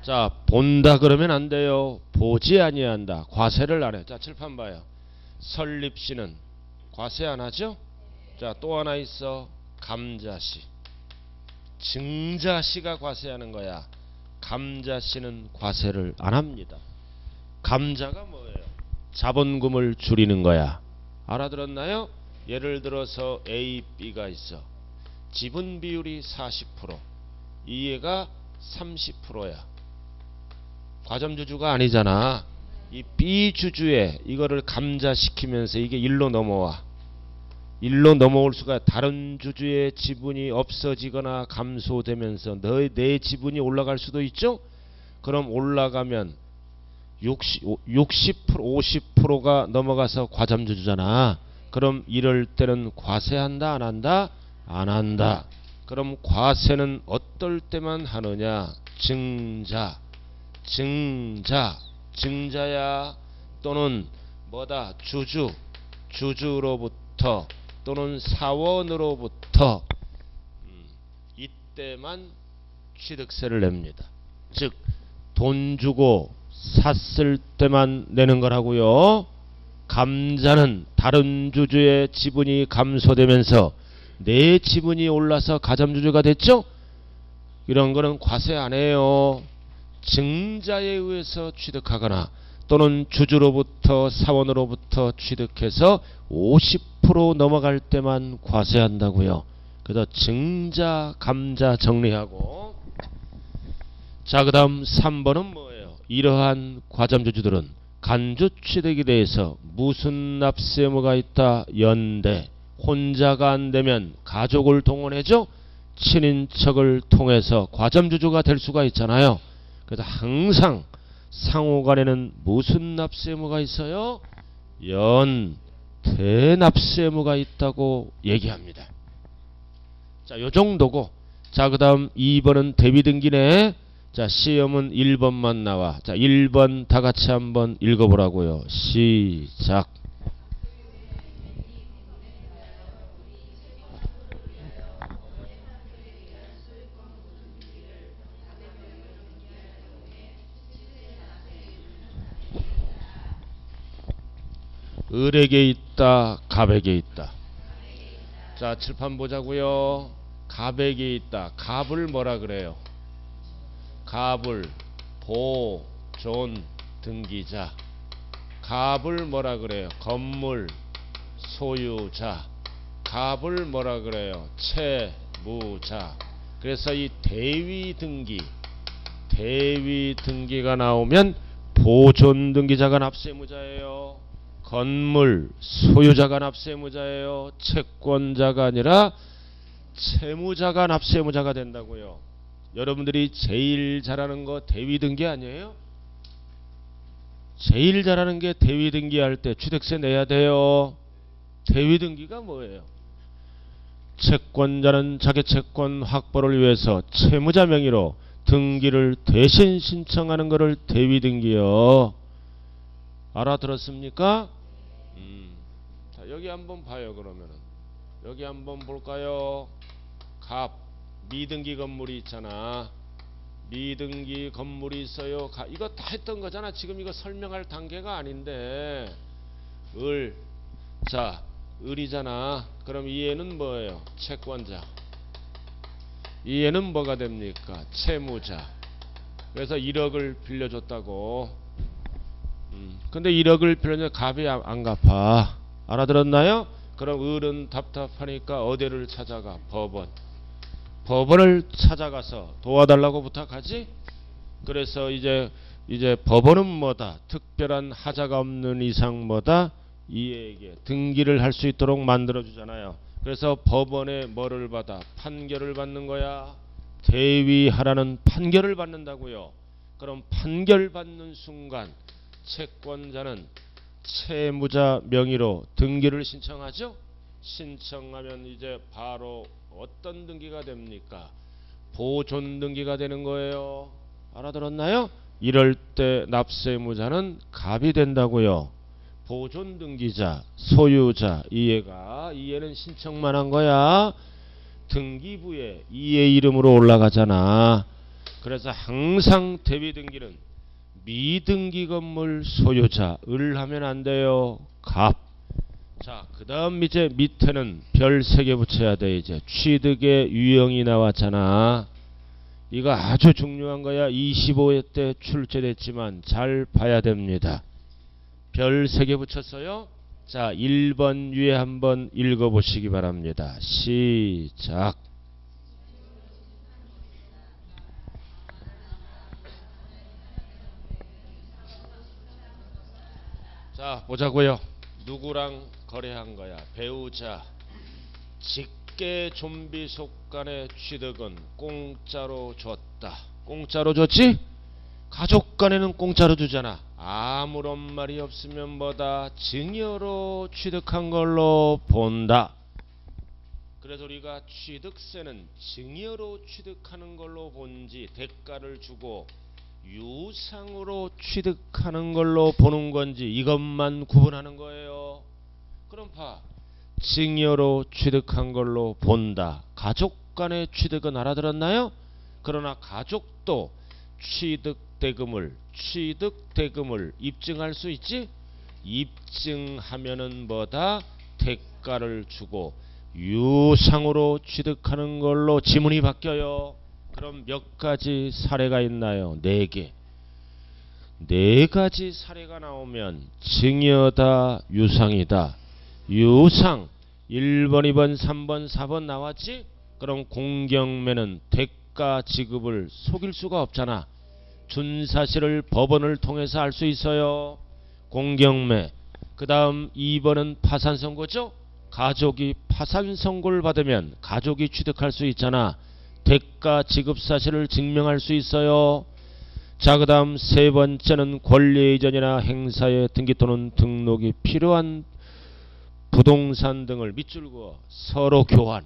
자, 본다 그러면 안 돼요. 보지 아니한다. 과세를 안 해. 자, 칠판 봐요. 설립시는 과세 안 하죠? 자, 또 하나 있어. 감자시. 증자시가 과세하는 거야. 감자시는 과세를 안 합니다. 감자가 뭐예요? 자본금을 줄이는 거야. 알아들었나요? 예를 들어서 A, B가 있어. 지분 비율이 40%. 이 애가 30%야. 과점주주가 아니잖아. 이 B주주에 이거를 감자시키면서 이게 1로 넘어와. 1로 넘어올 수가 다른 주주의 지분이 없어지거나 감소되면서 내 지분이 올라갈 수도 있죠. 그럼 올라가면 60%, 50%가 넘어가서 과점주주잖아. 그럼 이럴 때는 과세한다 안 한다? 안 한다. 그럼 과세는 어떨 때만 하느냐? 증자야 또는 뭐다? 주주로부터 또는 사원으로부터 이때만 취득세를 냅니다. 즉 돈 주고 샀을 때만 내는 거라고요. 감자는 다른 주주의 지분이 감소되면서 내 지분이 올라서 가점주주가 됐죠. 이런 거는 과세 안 해요. 증자에 의해서 취득하거나 또는 주주로부터 사원으로부터 취득해서 50% 넘어갈 때만 과세한다고요. 그래서 증자, 감자 정리하고. 자, 그 다음 3번은 뭐예요? 이러한 과점주주들은 간주 취득에 대해서 무슨 납세 의무가 있다? 연대. 혼자가 안 되면 가족을 동원해줘. 친인척을 통해서 과점주주가 될 수가 있잖아요. 그래서 항상 상호간에는 무슨 납세 의무가 있어요? 대납세 의무가 있다고 얘기합니다. 자, 요 정도고. 자, 그 다음 2번은 대비등기네. 자, 시험은 1번만 나와. 자, 1번 다 같이 한번 읽어보라고요. 시작. 을에게 있다, 갑에게 있다. 자, 칠판 보자고요. 갑액이 있다. 갑을 뭐라 그래요? 갑을 보존 등기자. 갑을 뭐라 그래요? 건물 소유자. 갑을 뭐라 그래요? 채무자. 그래서 이 대위 등기가 나오면 보존 등기자가 납세무자예요. 건물 소유자가 납세무자예요. 채권자가 아니라 채무자가 납세무자가 된다고요. 여러분들이 제일 잘하는 거 대위 등기 아니에요? 제일 잘하는 게 대위 등기할 때 취득세 내야 돼요. 대위 등기가 뭐예요? 채권자는 자기 채권 확보를 위해서 채무자 명의로 등기를 대신 신청하는 것을 대위 등기요. 알아들었습니까? 자, 여기 한번 봐요. 그러면은 여기 한번 볼까요? 갑 미등기 건물이 있잖아. 미등기 건물이 있어요. 이거 다 했던 거잖아. 지금 이거 설명할 단계가 아닌데. 을. 자, 을이잖아. 그럼 이 애는 뭐예요? 채권자. 이 애는 뭐가 됩니까? 채무자. 그래서 1억을 빌려줬다고. 근데 1억을 빌려줬는데 갑이 안 갚아. 알아들었나요? 그럼 을은 답답하니까 어디를 찾아가? 법원. 법원을 찾아가서 도와달라고 부탁하지. 그래서 이제 법원은 뭐다? 특별한 하자가 없는 이상 뭐다? 이에게 등기를 할 수 있도록 만들어 주잖아요. 그래서 법원에 뭐를 받아? 판결을 받는 거야. 대위하라는 판결을 받는다고요. 그럼 판결 받는 순간 채권자는 채무자 명의로 등기를 신청하죠. 신청하면 이제 바로 어떤 등기가 됩니까? 보존 등기가 되는 거예요. 알아들었나요? 이럴 때 납세무자는 갑이 된다고요. 보존 등기자, 소유자, 이해는 신청만 한 거야. 등기부에 이해 이름으로 올라가잖아. 그래서 항상 대위 등기는 미등기 건물 소유자, 을 하면 안 돼요. 갑. 자, 그 다음 이제 밑에는 별 3개 붙여야 돼. 이제 취득의 유형이 나왔잖아. 이거 아주 중요한 거야. 25회 때 출제됐지만 잘 봐야 됩니다. 별 3개 붙였어요. 자, 1번 위에 한번 읽어보시기 바랍니다. 시작. 자, 보자고요. 누구랑 거래한 거야? 배우자. 직계 좀비 속간의 취득은 공짜로 줬다. 공짜로 줬지? 가족 간에는 공짜로 주잖아. 아무런 말이 없으면 뭐다? 증여로 취득한 걸로 본다. 그래서 우리가 취득세는 증여로 취득하는 걸로 본지 대가를 주고 유상으로 취득하는 걸로 보는 건지 이것만 구분하는 거예요. 그럼 봐. 증여로 취득한 걸로 본다. 가족 간의 취득은 알아들었나요? 그러나 가족도 취득대금을 입증할 수 있지? 입증하면은 뭐다? 대가를 주고 유상으로 취득하는 걸로 지문이 바뀌어요. 그럼 몇 가지 사례가 있나요? 4개. 4가지 사례가 나오면 증여다, 유상이다. 유상 1번, 2번, 3번, 4번 나왔지? 그럼 공경매는 대가 지급을 속일 수가 없잖아. 준 사실을 법원을 통해서 알 수 있어요. 공경매. 그 다음 2번은 파산선고죠. 가족이 파산선고를 받으면 가족이 취득할 수 있잖아. 대가 지급 사실을 증명할 수 있어요. 자, 그 다음 3번째는 권리 이전이나 행사의 등기 또는 등록이 필요한 부동산 등을 밑줄 그어 서로 교환.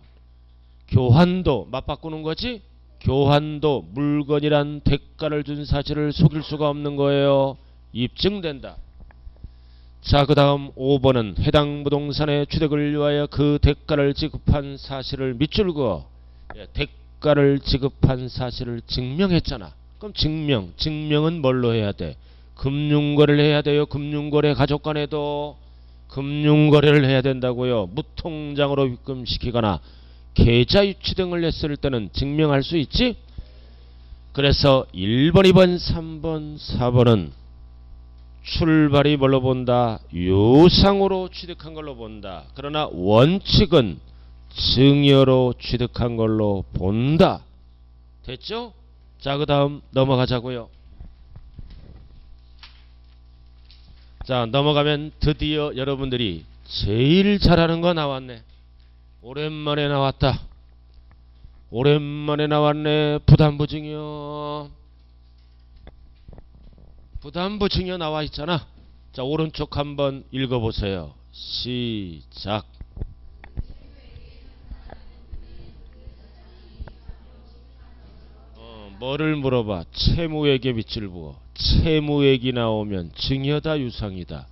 교환도 맞바꾸는 거지? 교환도 물건이란 대가를 준 사실을 속일 수가 없는 거예요. 입증된다. 자, 그 다음 5번은 해당 부동산의 취득을 위하여 그 대가를 지급한 사실을 밑줄 그어 대가를 지급한 사실을 증명했잖아. 그럼 증명은 뭘로 해야 돼? 금융거래를 해야 돼요. 금융거래 가족 간에도. 금융거래를 해야 된다고요. 무통장으로 입금시키거나 계좌 유치 등을 했을 때는 증명할 수 있지? 그래서 1번, 2번, 3번, 4번은 출발이 뭘로 본다? 유상으로 취득한 걸로 본다. 그러나 원칙은 증여로 취득한 걸로 본다. 됐죠? 자, 그 다음 넘어가자고요. 자, 넘어가면 드디어 여러분들이 제일 잘하는 거 나왔네. 오랜만에 나왔다. 오랜만에 나왔네. 부담부증여. 부담부증여 나와 있잖아. 자, 오른쪽 한번 읽어보세요. 시작. 뭐를 물어봐? 채무액에 빚을 부어. 채무액이 나오면 증여다 유상이다.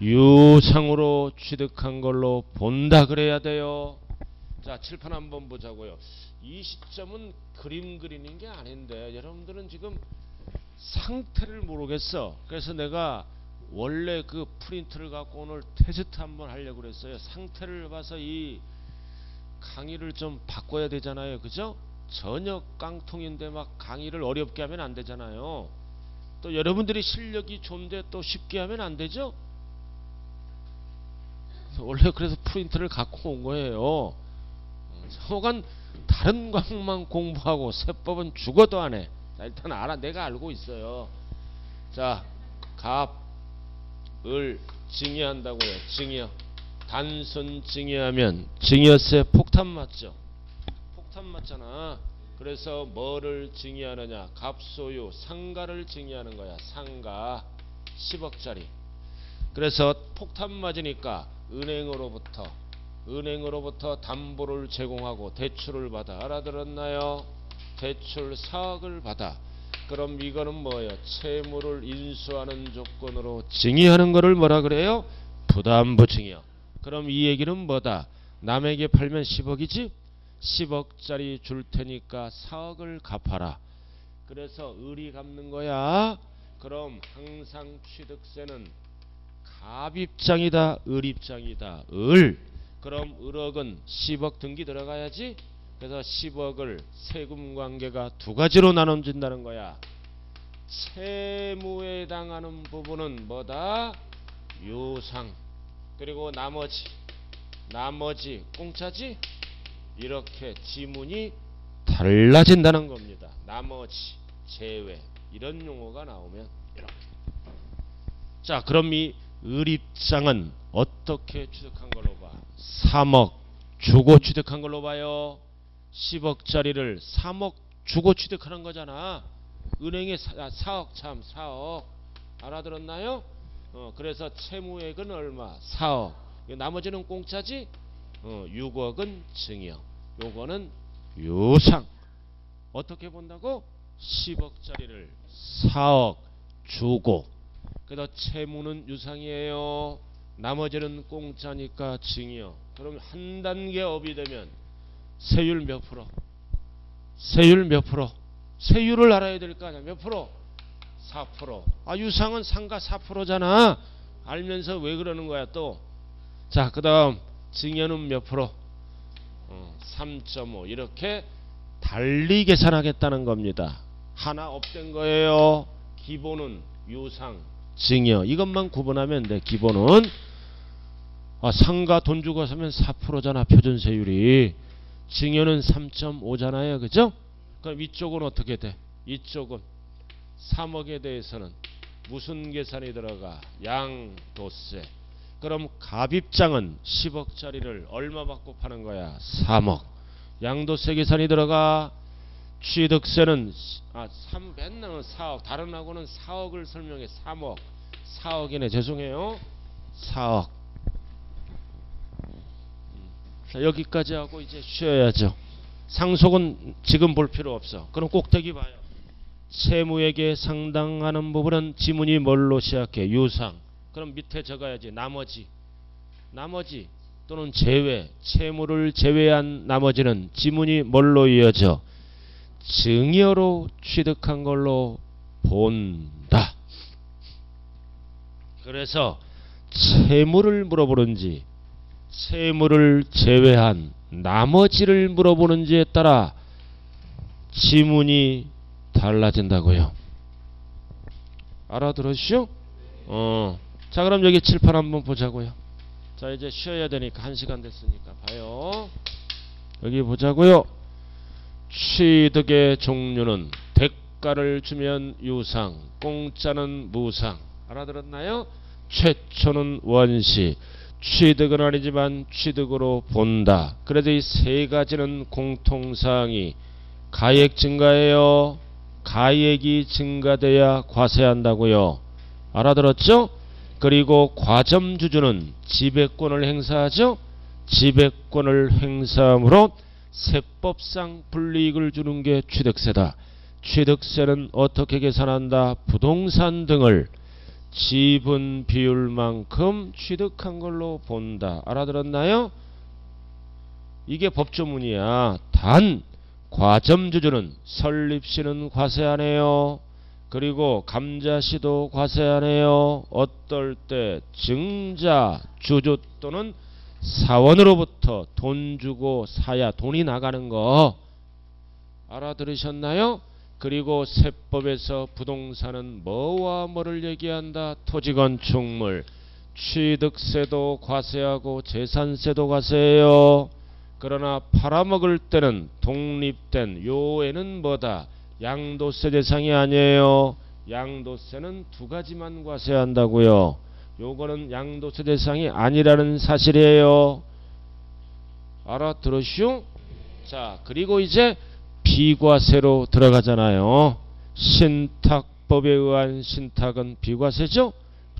유상으로 취득한 걸로 본다 그래야 돼요. 자, 칠판 한번 보자고요. 이 시점은 그림 그리는 게 아닌데 여러분들은 지금 상태를 모르겠어. 그래서 내가 원래 그 프린트를 갖고 오늘 테스트 한번 하려고 그랬어요. 상태를 봐서 이 강의를 좀 바꿔야 되잖아요. 그죠? 전혀 깡통인데 막 강의를 어렵게 하면 안 되잖아요. 또 여러분들이 실력이 좋은데 또 쉽게 하면 안 되죠? 원래 그래서 프린트를 갖고 온 거예요. 하여간 다른 과목만 공부하고 세법은 죽어도 안 해. 자, 일단 알아. 내가 알고 있어요. 자, 값을 증여한다고요. 증여. 단순 증여하면 증여세 폭탄 맞죠? 폭탄 맞잖아. 그래서 뭐를 증여하느냐? 갑소유 상가를 증여하는 거야. 상가 10억짜리. 그래서 폭탄 맞으니까 은행으로부터 담보를 제공하고 대출을 받아. 알아들었나요? 대출 4억을 받아. 그럼 이거는 뭐예요? 채무를 인수하는 조건으로 증여하는 거를 뭐라 그래요? 부담부 증여. 그럼 이 얘기는 뭐다? 남에게 팔면 10억이지? 10억짜리 줄 테니까 4억을 갚아라. 그래서 을이 갚는 거야. 그럼 항상 취득세는 갑 입장이다, 을 입장이다. 을. 그럼 을억은 10억 등기 들어가야지. 그래서 10억을 세금 관계가 두 가지로 나눠진다는 거야. 채무에 해당하는 부분은 뭐다? 유상. 그리고 나머지 공짜지? 이렇게 지문이 달라진다는 겁니다. 나머지, 제외 이런 용어가 나오면 이렇게. 자, 그럼 이 을입장은 어떻게 취득한 걸로 봐? 3억 주고 취득한 걸로 봐요. 10억짜리를 3억 주고 취득하는 거잖아. 은행에 4억 참 4억. 알아들었나요? 그래서 채무액은 얼마? 4억. 나머지는 공짜지? 6억은 증여. 요거는 유상. 어떻게 본다고? 10억짜리를 4억 주고. 그래서 채무는 유상이에요. 나머지는 공짜니까 증여. 그럼 한 단계 업이 되면 세율 몇 프로? 세율 몇 프로? 세율을 알아야 될 거 아니야. 몇 프로? 4%. 아, 유상은 상가 4%잖아. 알면서 왜 그러는 거야 또. 자, 그 다음 증여는 몇 프로? 3.5. 이렇게 달리 계산하겠다는 겁니다. 하나 업된 거예요. 기본은 유상, 증여. 이것만 구분하면 돼. 기본은 상가 돈 주고 사면 4%잖아. 표준세율이. 증여는 3.5잖아요. 그죠? 그럼 이쪽은 어떻게 돼? 이쪽은 3억에 대해서는 무슨 계산이 들어가? 양도세. 그럼 갑입장은 10억짜리를 얼마 받고 파는 거야? 3억. 양도세 계산이 들어가. 취득세는 맨날 4억. 다른 하고는 4억을 설명해. 3억. 4억이네. 죄송해요. 4억. 자, 여기까지 하고 이제 쉬어야죠. 상속은 지금 볼 필요 없어. 그럼 꼭대기 봐요. 채무액에 상당하는 부분은 지문이 뭘로 시작해? 유상. 그럼 밑에 적어야지. 나머지 또는 제외. 채무를 제외한 나머지는 지문이 뭘로 이어져? 증여로 취득한 걸로 본다. 그래서 채무를 물어보는지 채무를 제외한 나머지를 물어보는지에 따라 지문이 달라진다고요. 알아들으시죠? 자, 그럼 여기 칠판 한번 보자고요. 자, 이제 쉬어야 되니까 1시간 됐으니까 봐요. 여기 보자고요. 취득의 종류는 대가를 주면 유상, 공짜는 무상. 알아들었나요? 최초는 원시. 취득은 아니지만 취득으로 본다. 그래도 이 세 가지는 공통사항이 가액 증가예요. 가액이 증가돼야 과세한다고요. 알아들었죠? 그리고 과점주주는 지배권을 행사하죠. 지배권을 행사함으로 세법상 불이익을 주는 게 취득세다. 취득세는 어떻게 계산한다? 부동산 등을 지분 비율만큼 취득한 걸로 본다. 알아들었나요? 이게 법조문이야. 단 과점주주는 설립시는 과세 안 해요. 그리고 감자시도 과세 안 해요. 어떨 때 증자, 주주 또는 사원으로부터 돈 주고 사야 돈이 나가는 거 알아들으셨나요? 그리고 세법에서 부동산은 뭐와 뭐를 얘기한다? 토지건축물. 취득세도 과세하고 재산세도 과세해요. 그러나 팔아먹을 때는 독립된 요에는 뭐다? 양도세 대상이 아니에요. 양도세는 두 가지만 과세한다고요. 요거는 양도세 대상이 아니라는 사실이에요. 알아들으시오? 자, 그리고 이제 비과세로 들어가잖아요. 신탁법에 의한 신탁은 비과세죠.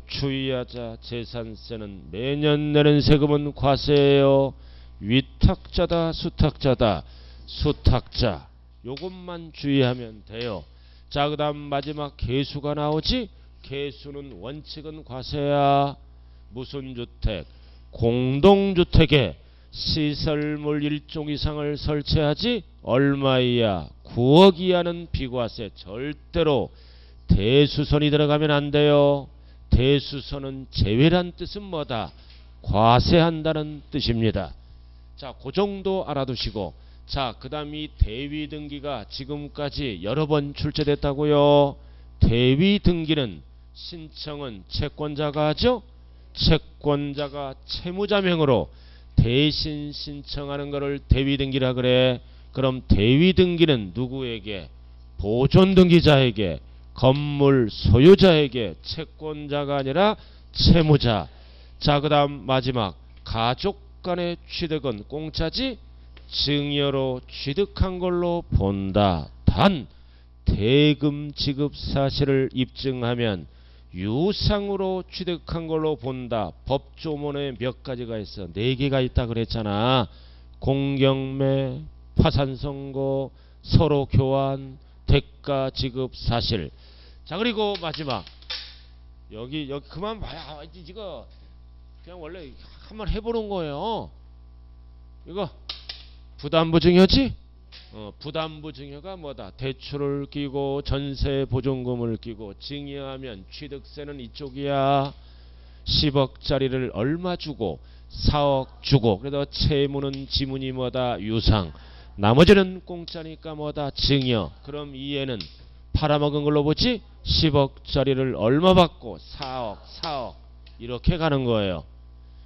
주의하자. 재산세는 매년 내는 세금은 과세예요. 위탁자다 수탁자다. 수탁자. 요것만 주의하면 돼요. 자, 그 다음 마지막 개수가 나오지. 개수는 원칙은 과세야. 무슨 주택? 공동주택에 시설물 1종 이상을 설치하지. 얼마이야? 9억 이하는 비과세. 절대로 대수선이 들어가면 안 돼요. 대수선은 제외란 뜻은 뭐다? 과세한다는 뜻입니다. 자, 그 정도 알아두시고, 자, 그 다음 이 대위등기가 지금까지 여러 번 출제됐다고요. 대위등기는 신청은 채권자가 하죠. 채권자가 채무자명으로 대신 신청하는 것을 대위등기라 그래. 그럼 대위등기는 누구에게? 보존등기자에게, 건물 소유자에게, 채권자가 아니라 채무자. 자, 그 다음 마지막 가족 간의 취득은 공짜지. 증여로 취득한 걸로 본다. 단 대금 지급 사실을 입증하면 유상으로 취득한 걸로 본다. 법조문에 몇 가지가 있어? 4개가 있다 그랬잖아. 공경매, 파산선고, 서로 교환, 대가 지급 사실. 자, 그리고 마지막 여기 그만 봐야. 이거 그냥 원래 한번 해보는 거예요. 이거 부담부 증여지? 부담부 증여가 뭐다? 대출을 끼고 전세 보존금을 끼고 증여하면 취득세는 이쪽이야. 10억짜리를 얼마 주고 4억 주고. 그래서 채무는 지문이 뭐다? 유상. 나머지는 공짜니까 뭐다? 증여. 그럼 이해는 팔아먹은 걸로 보지? 10억짜리를 얼마 받고 4억 이렇게 가는 거예요.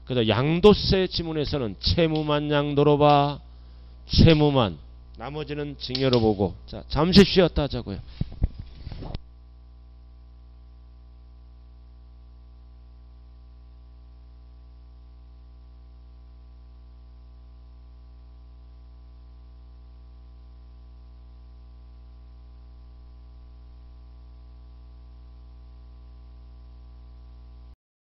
그래서 양도세 지문에서는 채무만 양도로 봐. 채무만. 나머지는 증여로 보고. 자, 잠시 쉬었다 하자고요.